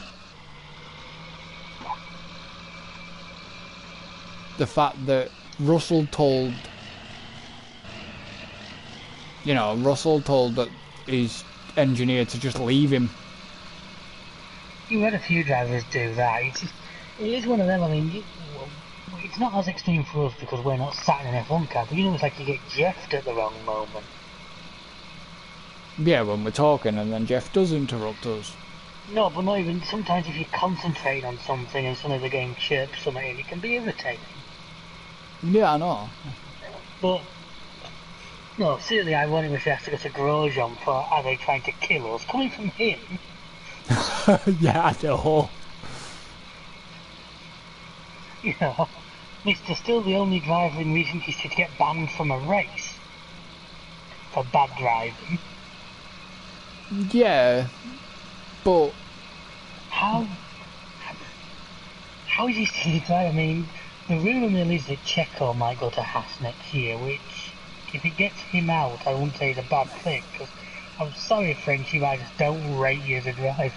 The fact that Russell told that his engineer to just leave him. You had a few drivers do that. It is one of them, I mean, it's not as extreme for us because we're not sat in an F1 car, but it's like you get jeffed at the wrong moment. Yeah, when we're talking and then Jeff does interrupt us. No, but not even, sometimes if you concentrate on something and suddenly the game chirps something in, it can be irritating. Yeah, I know. But, no, seriously, I wonder if he has to go to Grosjean for, are they trying to kill us? Coming from him. Yeah, I know. You know, Mr. Still the only driver in recent history to get banned from a race for bad driving. Yeah, but How is he still a driver? I mean, the rumour mill is that Checo might go to Haas next year, which, if it gets him out, I wouldn't say is a bad thing, because I'm sorry, Frenchie, but I just don't rate you as a driver.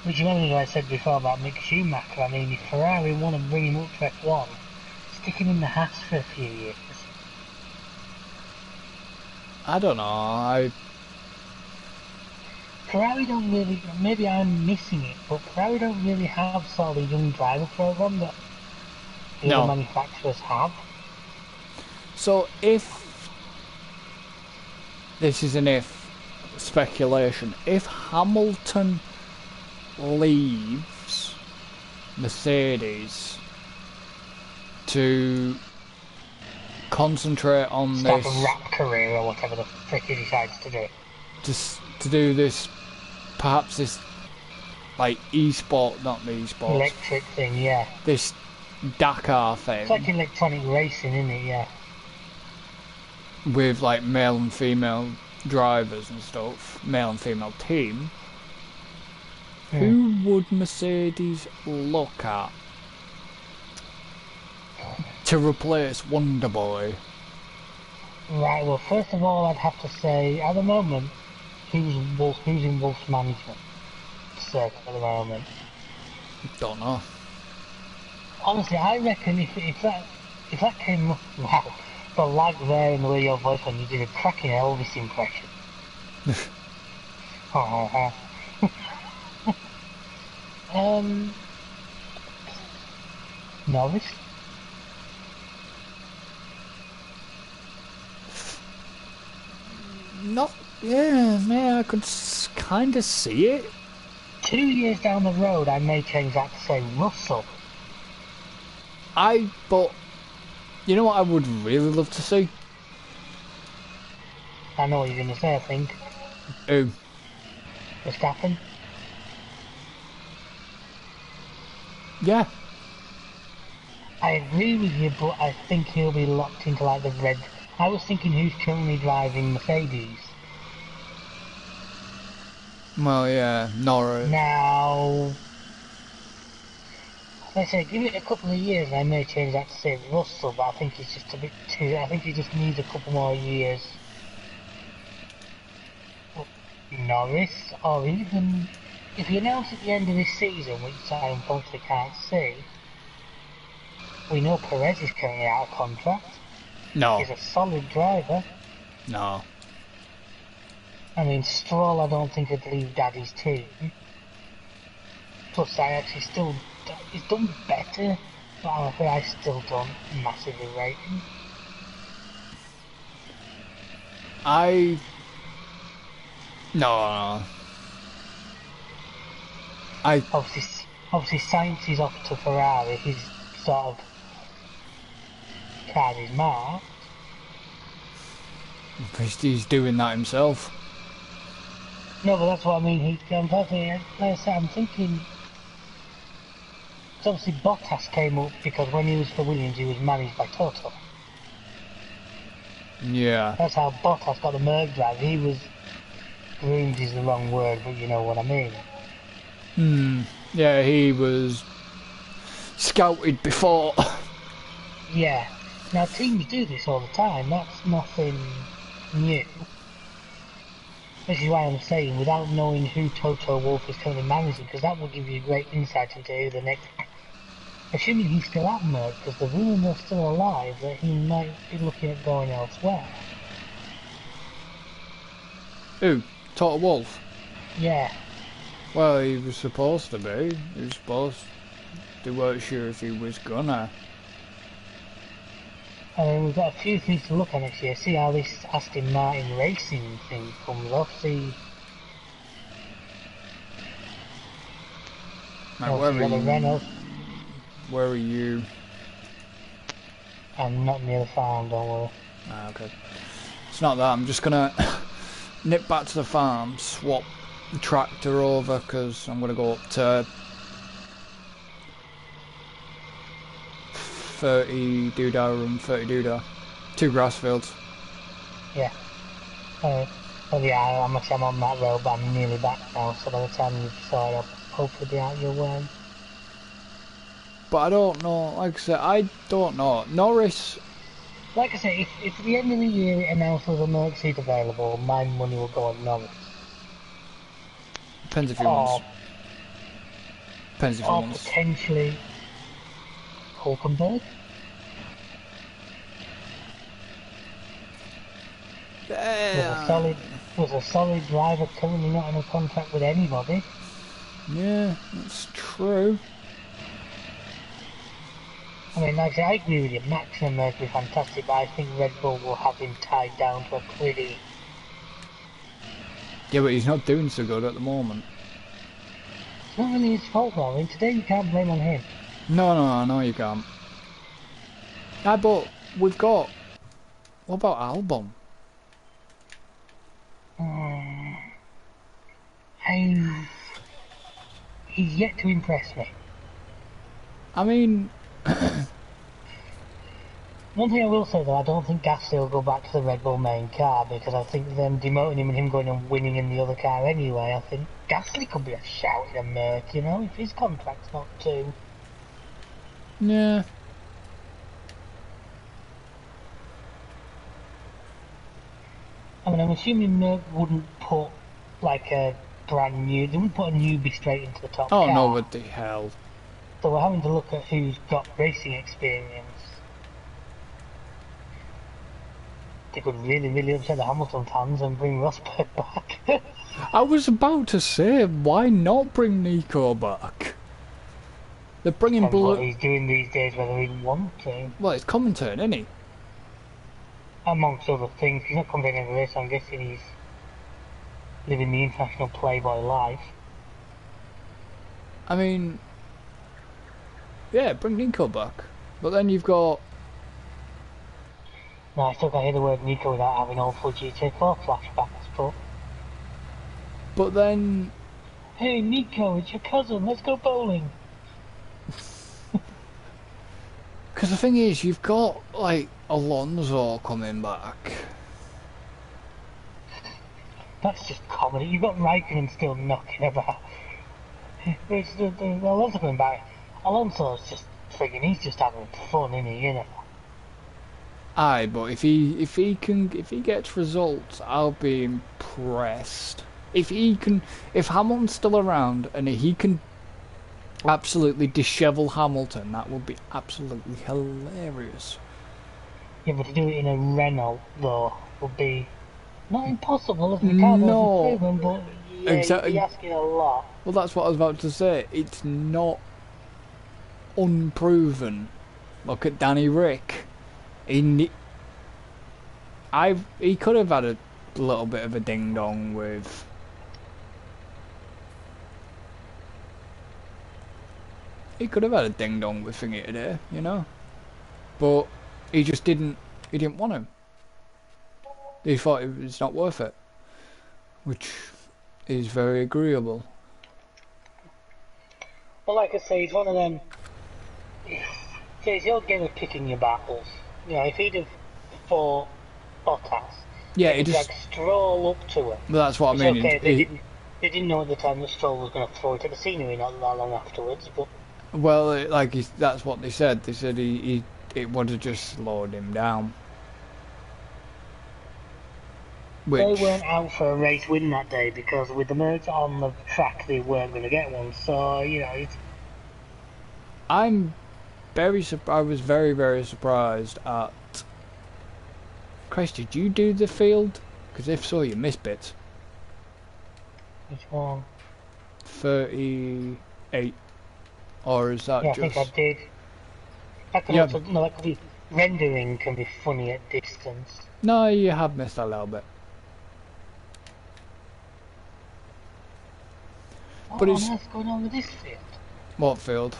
Which you remember what I said before about Mick Schumacher. I mean, if Ferrari want to bring him up to F1, stick him in the Haas for a few years. I don't know. Ferrari don't really, maybe I'm missing it, but Ferrari don't really have sort of a young driver program that the other manufacturers have. So if, this is an if, speculation, if Hamilton leaves Mercedes to concentrate on Start this, a rap career or whatever the frick he decides to do. just to do this, perhaps this, like, not the esports, Electric thing, yeah. this Dakar thing. It's like electronic racing, isn't it? Yeah. With, like, male and female drivers and stuff, male and female team. Who would Mercedes look at to replace Wonderboy? Right, well, first of all, I'd have to say, at the moment, who's in Wolf's management circle at the moment? Don't know. Honestly, I reckon if that came up, wow, the lag there in the way your voice went, you did a cracking Elvis impression. Norris? Not, yeah, man, I could kind of see it. 2 years down the road, I may change that to say Russell. But, you know what I would really love to see? I know what you're going to say, I think. Who? Verstappen? Yeah. I agree with you, but I think he'll be locked into like the red. I was thinking who's currently driving Mercedes. Well, yeah, Norris. Now, let's say, give it a couple of years, I may change that to say Russell, but I think it's just a bit too. I think he just needs a couple more years. But Norris, or even if he announces at the end of this season, which I unfortunately can't see, we know Perez is currently out of contract. No. He's a solid driver. No. I mean, Stroll, I don't think would leave Daddy's team. Plus, I actually still, he's done better, but I'm afraid I still don't massively rate him. No. Obviously, Sainz is off to Ferrari. He's sort of card is marked. He's doing that himself. No, but that's what I mean. Unfortunately, like I said, I'm thinking. Obviously, Bottas came up because when he was for Williams, he was managed by Toto. Yeah. That's how Bottas got the Merc drive. He was groomed is the wrong word, but you know what I mean. Yeah, he was scouted before. Yeah. Now teams do this all the time. That's nothing new. This is why I'm saying, without knowing who Toto Wolff is currently managing, because that will give you great insight into who the next. Assuming he's still at Merck, because the rumours are still alive that he might be looking at going elsewhere. Who? Toto Wolff? Yeah. Well, he was supposed to be. He was supposed. They weren't sure if he was gonna. I mean, we've got a few things to look at next year. See how this Aston Martin racing thing comes off. See. Right, where are you? Renault. Where are you? I'm not near the farm, don't worry. Ah, okay. It's not that. I'm just gonna nip back to the farm, swap the tractor over, because I'm gonna go up to 30 doodah and 30 doodah. 2 grass fields. Yeah. Well, yeah, I'm on that road, but I'm nearly back now, so by the time you decide, I'll hopefully be out your way. But I don't know, like I said, I don't know. Norris... Like I say, if at the end of the year it announces a Merc seat available, my money will go on Norris. Depends if he wants. Depends if he wants. Or potentially Hulkenberg. Was a solid driver, currently not in a contract with anybody. Yeah, that's true. I mean, like I say, I agree with you. Max and Merc will be fantastic, but I think Red Bull will have him tied down to a pretty... Yeah, but he's not doing so good at the moment. It's not really his fault though. I mean, today you can't blame on him. No, you can't. But we've got... What about Albon? He's yet to impress me. I mean... One thing I will say though, I don't think Gasly will go back to the Red Bull main car, because I think them demoting him and him going and winning in the other car anyway, I think Gasly could be a shout in a Merc, you know, if his contract's not too... Yeah. I mean, I'm assuming Merc wouldn't put like a brand new, they wouldn't put a newbie straight into the top car. Oh no, what the hell. So we're having to look at who's got racing experience. They could really upset the Hamilton fans and bring Rosberg back. I was about to say, why not bring Nico back? They're bringing what he's doing these days, whether he wants to. Well, it's commentating, isn't he? Amongst other things, he's not commentating every race, so I'm guessing he's living the international playboy life. I mean, yeah, bring Nico back. But then you've got... No, I still can't hear the word Nico without having awful GTA4 flashbacks, But then... Hey Nico, it's your cousin, let's go bowling! Because the thing is, you've got, like, Alonso coming back. That's just comedy. You've got Raikkonen still knocking about. It's the Alonso coming back. Alonso's just friggin', he's just having fun, isn't he, you know? Aye, but if he gets results, I'll be impressed. If Hamilton's still around and he can absolutely dishevel Hamilton, that would be absolutely hilarious. Yeah, but to do it in a Renault though would be not impossible if the car doesn't proven, but yeah, exactly. You'd be asking a lot. Well, that's what I was about to say. It's not unproven. Look at Danny Rick. He could have had a little bit of a ding dong with Thingy today, you know, but he just didn't want him. He thought it was not worth it, which is very agreeable. Well, like I say, he's one of them. It's your game of picking your battles. You know, if he'd have fought Bottas. Yeah, They dragged Stroll up to it. Well, that's what It's I mean. okay, they didn't know at the time that Stroll was going to throw it at the scenery not that long afterwards, but... Well, that's what they said. They said it would have just slowed him down. They Which weren't out for a race win that day because with the merge on the track they weren't going to get one. So I was very, very surprised at. Christ, did you do the field? Because if so, you missed bits. Which one? 38, or is that Yeah, just? I think I did. That could also that could be rendering can be funny at distance. No, you have missed a little bit. What on earth's going on with this field? What field?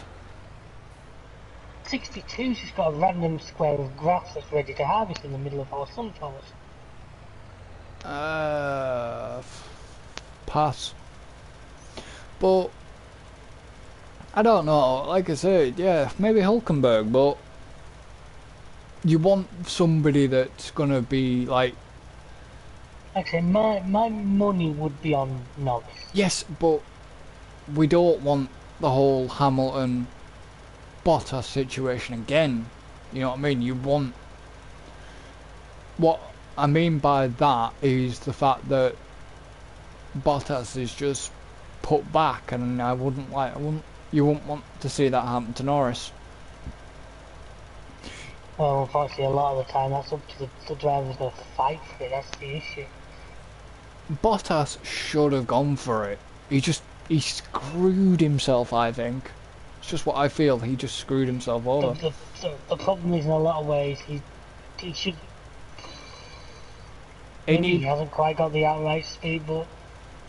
62's just got a random square of grass that's ready to harvest in the middle of our sunflowers. Pass. But I don't know. Like I said, yeah, maybe Hulkenberg, but you want somebody that's gonna be like. Actually, my money would be on Norris. Yes, but we don't want the whole Hamilton Bottas situation again. You know what I mean? You want. What I mean by that is the fact that Bottas is just put back, and you wouldn't want to see that happen to Norris. Well, unfortunately, a lot of the time that's up to the driver who's going to fight for it. That's the issue. Bottas should have gone for it. He screwed himself, I think. It's just what I feel. He just screwed himself over. The problem is, in a lot of ways, he should. Maybe he hasn't quite got the outright speed, but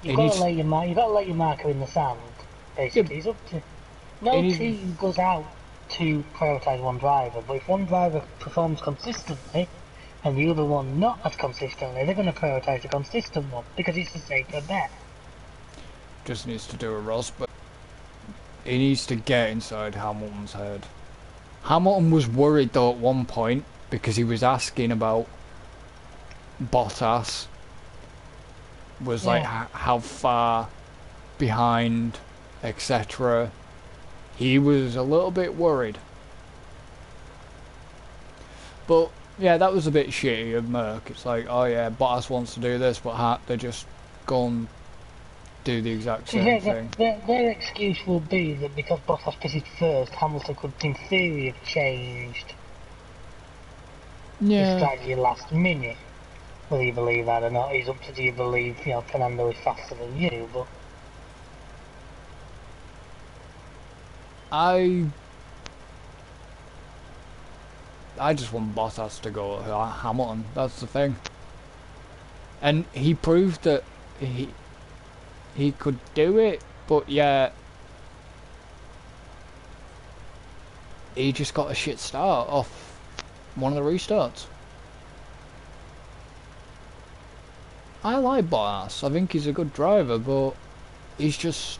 you've got to let your marker in the sand. Basically, it's up to. No team goes out to prioritise one driver, but if one driver performs consistently and the other one not as consistently, they're going to prioritise the consistent one because it's a safer bet. Just needs to do a Ross, but he needs to get inside Hamilton's head. Hamilton was worried though at one point because he was asking about Bottas was like how far behind, etc. He was a little bit worried. But yeah, that was a bit shitty of Merck. It's like, oh yeah, Bottas wants to do this, but they just go and do the exact same thing. Their excuse will be that because Bottas pitted first, Hamilton could in theory have changed the strategy last minute. Whether you believe that or not is up to you believe, Fernando is faster than you, but I just want Bottas to go at Hamilton, that's the thing. And he proved that he could do it, but yeah, he just got a shit start off one of the restarts. I like Bottas, I think he's a good driver, but he's just...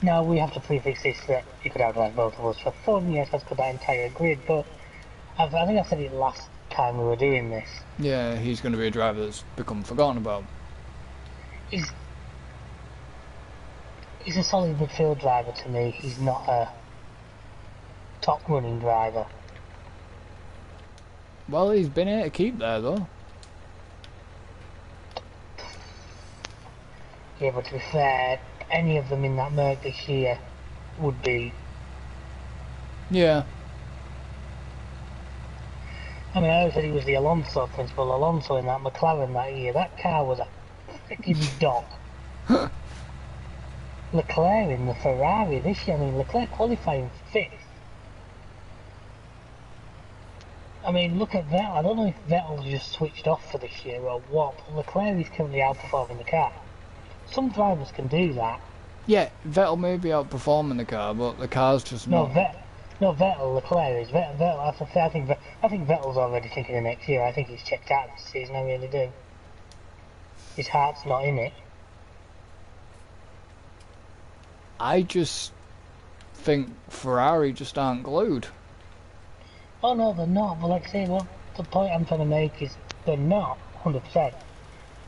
Now we have to prefix this that you could outline both of us for fun, yes, that's got that entire grid, but I think I said it last time we were doing this. Yeah, he's going to be a driver that's become forgotten about. He's a solid midfield driver to me, he's not a top running driver. Well, he's been here to keep there though. Yeah, but to be fair, any of them in that Merc this year would be. Yeah. I mean, I always said he was the Alonso principal. Alonso in that McLaren that year, that car was a freaking dog. Leclerc in the Ferrari this year, I mean, Leclerc qualifying 5th. I mean, look at Vettel. I don't know if Vettel's just switched off for this year or what, but Leclerc is currently outperforming the car. Some drivers can do that. Yeah, Vettel may be outperforming the car, but the car's just not. Vettel, Leclerc is. Vettel, I think Vettel's already thinking of next year. I think he's checked out this season, I really do. His heart's not in it. I just think Ferrari just aren't glued. Oh no, they're not. But like I say, what the point I'm trying to make is they're not 100%.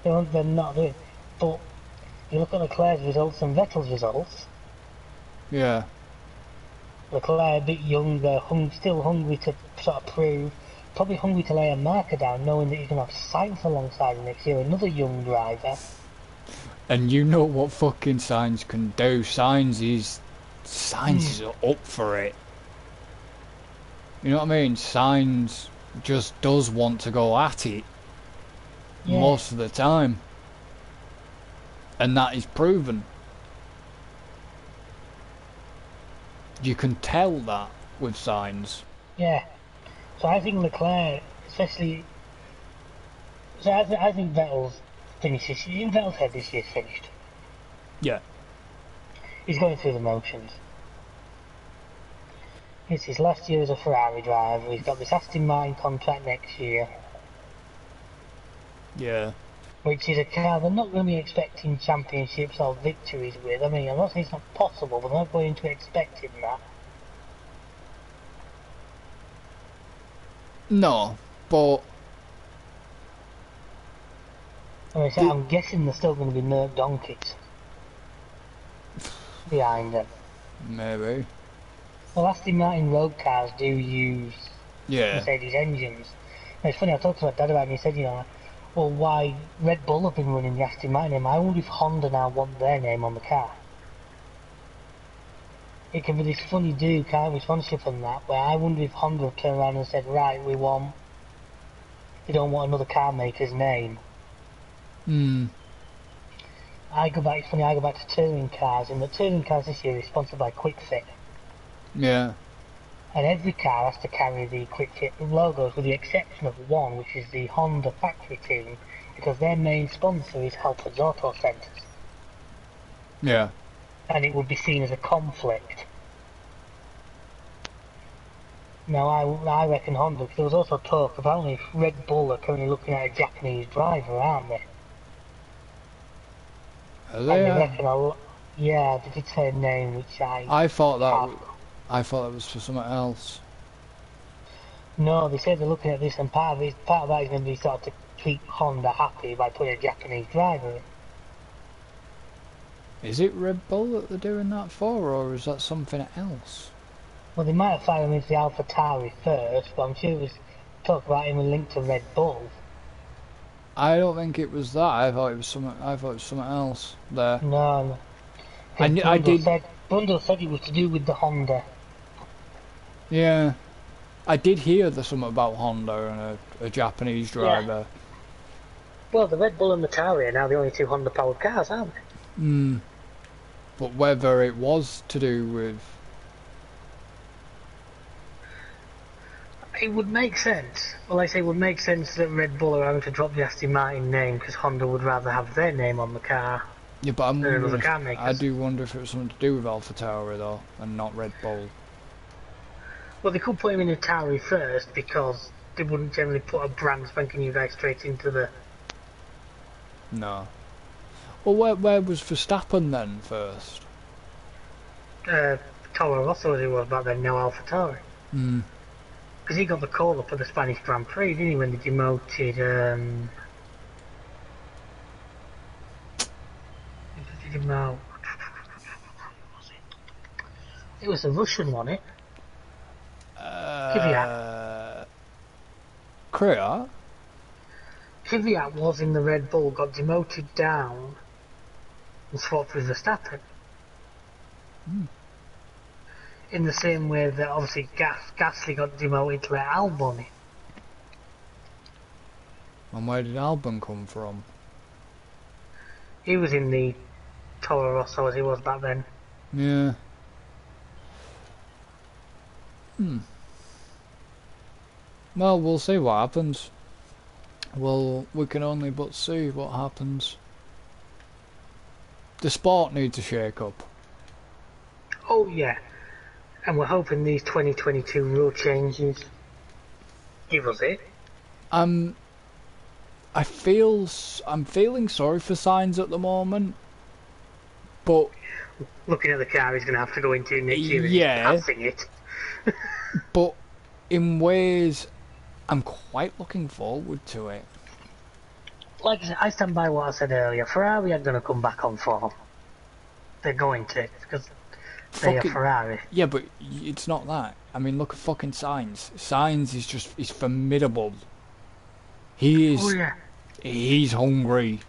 They're not doing. But you look at Leclerc's results and Vettel's results. Yeah. Leclerc a bit younger, still hungry to sort of prove, probably hungry to lay a marker down, knowing that he's going to have Sainz alongside him next year, another young driver. And you know what fucking Sainz can do. Sainz is up for it. You know what I mean? Sainz just does want to go at it Yeah, most of the time. And that is proven. You can tell that with Sainz. yeah. So I think Leclerc, especially, so I think Vettel's finishes. In Vettel's head, this year's finished. Yeah. He's going through the motions. It's his last year as a Ferrari driver. He's got this Aston Martin contract next year, Yeah. which is a car they're not going to be expecting championships or victories with. I mean, I'm not saying it's not possible, but they're not going to expect him that. No, but I mean, so I'm guessing there's still going to be Merc donkeys behind them. maybe. Well, Aston Martin road cars do use Yeah. Mercedes engines. And it's funny, I talked to my dad about it and he said, you know, well, why Red Bull have been running the Aston Martin name? I wonder if Honda now want their name on the car. It can be this funny do, can't we, sponsorship on that, where I wonder if Honda have turned around and said, right, we don't want another car maker's name. I go back to touring cars, and the touring cars this year is sponsored by Quick Fit. Yeah. And every car has to carry the Quick Fit logos, with the exception of one, which is the Honda factory team, because their main sponsor is Halford's Auto Centres. Yeah. And it would be seen as a conflict. Now, I reckon Honda, because there was also talk, apparently Red Bull are currently looking at a Japanese driver, aren't they? Are And they? they reckon yeah, they did say a name which I thought that was for something else. No, they said they're looking at this, and part of that is going to be sort of to keep Honda happy by putting a Japanese driver in. Is it Red Bull that they're doing that for, or is that something else? Well, they might have fired him into the AlphaTauri first, but I'm sure it was talk about him linked to Red Bull. I don't think it was that. I thought it was something else there. No. I did. Bundle said it was to do with the Honda. Yeah. I did hear there's something about Honda and a Japanese driver. Yeah. Well, the Red Bull and the Tauri are now the only two Honda-powered cars, aren't they? But whether it was to do with... It would make sense. Well, I say it would make sense that Red Bull are having to drop the Aston Martin name because Honda would rather have their name on the car. Yeah, but I do wonder if it was something to do with AlphaTauri though, and not Red Bull. Well, they could put him in a Tauri first because they wouldn't generally put a brand spanking new guy straight into the... No. Well, where was Verstappen then first? Toro Rosso as he was back then, now AlphaTauri. Because he got the call up at the Spanish Grand Prix, didn't he, when they demoted... It was the Russian one, it? Kvyat. Kvyat? Kvyat was in the Red Bull, got demoted down and swapped with Verstappen. In the same way that obviously Gasly got demoted to Albon. And where did Albon come from? He was in the Toro Rosso as he was back then. Yeah. Well, we'll see what happens. Well, we can only but see what happens. The sport needs a shake-up. Oh yeah, and we're hoping these 2022 rule changes give us it. I'm feeling sorry for Sainz at the moment, but Looking at the car he's going to have to go into next year, yeah, passing it. but in ways, I'm quite looking forward to it. Like I said, I stand by what I said earlier. Ferrari are going to come back on form. They're going to, because they are Ferrari. Yeah, but it's not that. I mean, look at fucking Sainz. Sainz is just, he's formidable. He is, Oh yeah. he's hungry.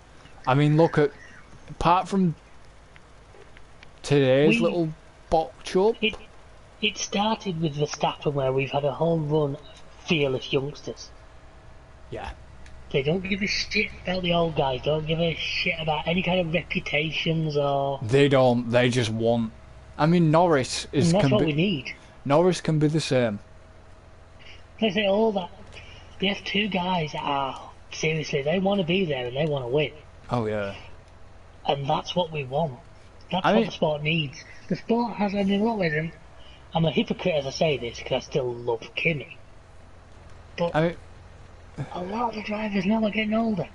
I mean, look at, apart from today's little botch up. It started with Verstappen, where we've had a whole run of fearless youngsters. Yeah. They don't give a shit about the old guys, don't give a shit about any kind of reputations or... They don't, they just want... I mean, Norris is... And that's what we need. Norris can be the same. They say all that... The F2 guys are... Seriously, they want to be there and they want to win. Oh, yeah. And that's what we want. That's what the sport needs. The sport has... I mean, what isn't... I'm a hypocrite as I say this, because I still love Kimi. But... I mean... A lot of the drivers now are getting older.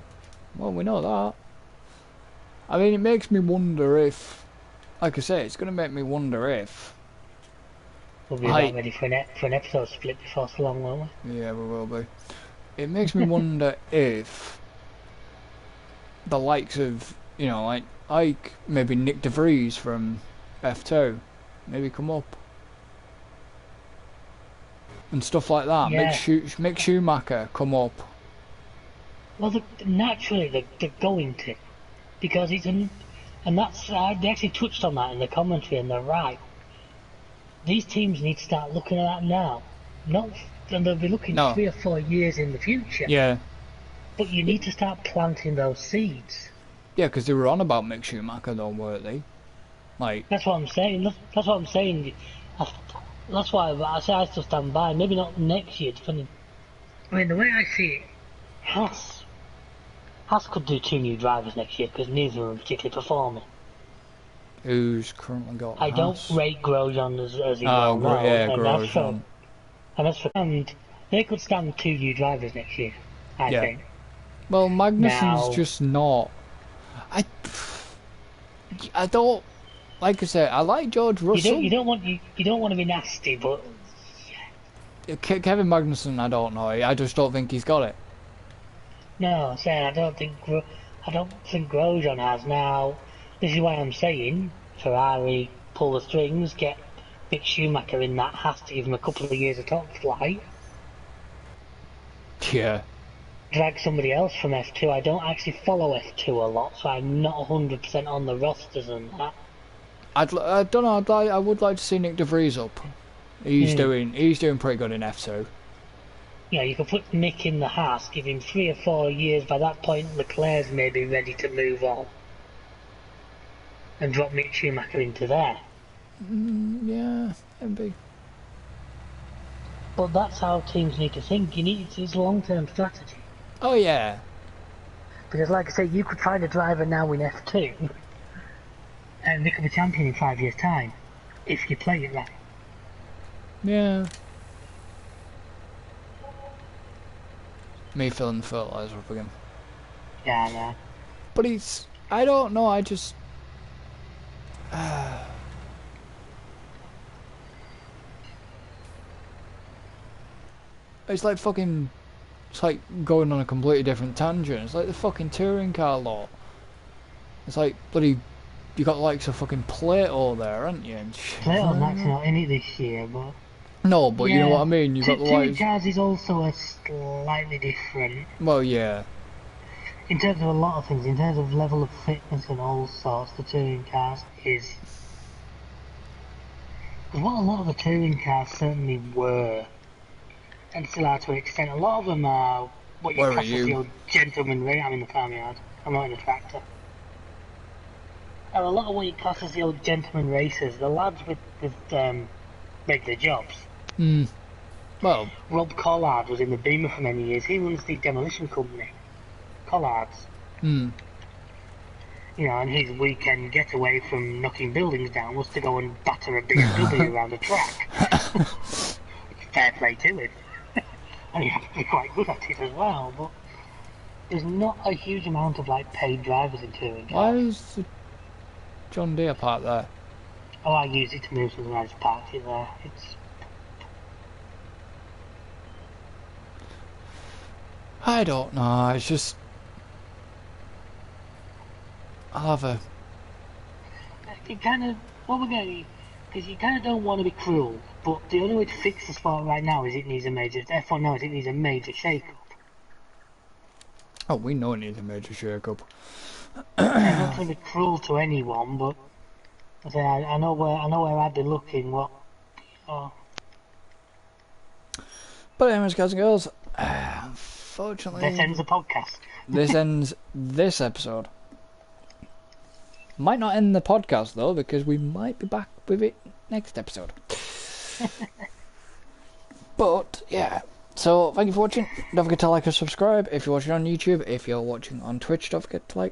Well, we know that. I mean, it makes me wonder if... Like I say, it's going to make me wonder if... We'll be about ready for an episode split before so long, won't we? Yeah, we will be. It makes me wonder if... the likes of, you know, like maybe Nick De Vries from F2, maybe come up. And stuff like that. Yeah. Make Schumacher come up. Well, naturally they're going to, because it's and that's they actually touched on that in the commentary, and they're right. These teams need to start looking at that now, and they'll be looking 3 or 4 years in the future. Yeah. But you need to start planting those seeds. Yeah, because they were on about Mick Schumacher, though, weren't they? Like. That's what I'm saying. That's what I'm saying. That's why I say I still stand by. Maybe not next year, depending. I mean, the way I see it, Haas could do 2 new drivers next year because neither of them are particularly performing. Who's currently got I Haas? don't rate Grosjean as he well now. Yeah, Grosjean. And they could stand 2 new drivers next year, I think. Well, Magnussen's just not. I don't. Like I said, I like George Russell. You don't want to be nasty, but Kevin Magnussen, I don't know. I just don't think he's got it. No, I'm saying I don't think Grosjean has. Now, this is why I'm saying Ferrari pull the strings, get Mick Schumacher in that, has to give him a couple of years of top flight. Yeah. Drag somebody else from F2. I don't actually follow F2 a lot, so I'm not 100% on the rosters and that. I don't know. I would like to see Nick De Vries up. He's doing pretty good in F2. Yeah, you could put Nick in the Haas, give him 3 or 4 years. By that point, Leclerc's maybe ready to move on, and drop Mick Schumacher into there. Yeah, maybe. But that's how teams need to think. It's a long-term strategy. Oh yeah. Because, like I say, you could find a driver now in F2. And they could be champion in 5 years' time, if you play it right. Yeah. Me filling the fertilizer up again. Yeah, I know. But I don't know, I just... It's like fucking... It's like going on a completely different tangent. It's like the fucking touring car lot. It's like bloody... You got the likes of fucking Plato there, haven't you? Plato's actually not in it this year, but... No, but you know what I mean? You got the likes... Touring cars is also a slightly different... Well, yeah. In terms of a lot of things, in terms of level of fitness and all sorts, the touring cars is... Because what a lot of the touring cars certainly were, and still are to an extent, a lot of them are what you class as the old gentleman race. I'm in the farmyard, I'm not in a tractor. A lot of what you class as the old gentleman racers, the lads with regular jobs. Well, Rob Collard was in the Beamer for many years. He runs the demolition company, Collard's. You know, and his weekend getaway from knocking buildings down was to go and batter a BMW around a track. Fair play to him. And he had to be quite good at it as well, but there's not a huge amount of like paid drivers in touring cars. Why is the John Deere parked there? Oh, I use it to move something. I just parked it there. I don't know. It's just I'll have a. It kind of, what we're getting, because you kind of don't want to be cruel, but the only way to fix the sport right now is it needs a major, F1 knows it needs a major shake-up. Oh, we know it needs a major shake-up. I'm not trying to be cruel to anyone, but I know where I'd be looking. What? Oh. But anyways, guys and girls, unfortunately, This ends the podcast. this ends this episode. Might not end the podcast though, because we might be back with it next episode. But yeah, so thank you for watching. Don't forget to like and subscribe if you're watching on YouTube. If you're watching on Twitch, don't forget to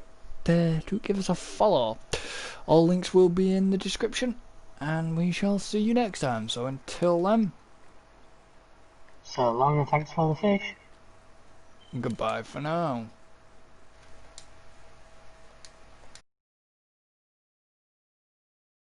give us a follow. All links will be in the description, and we shall see you next time. So until then, So long and thanks for the fish. goodbye for now.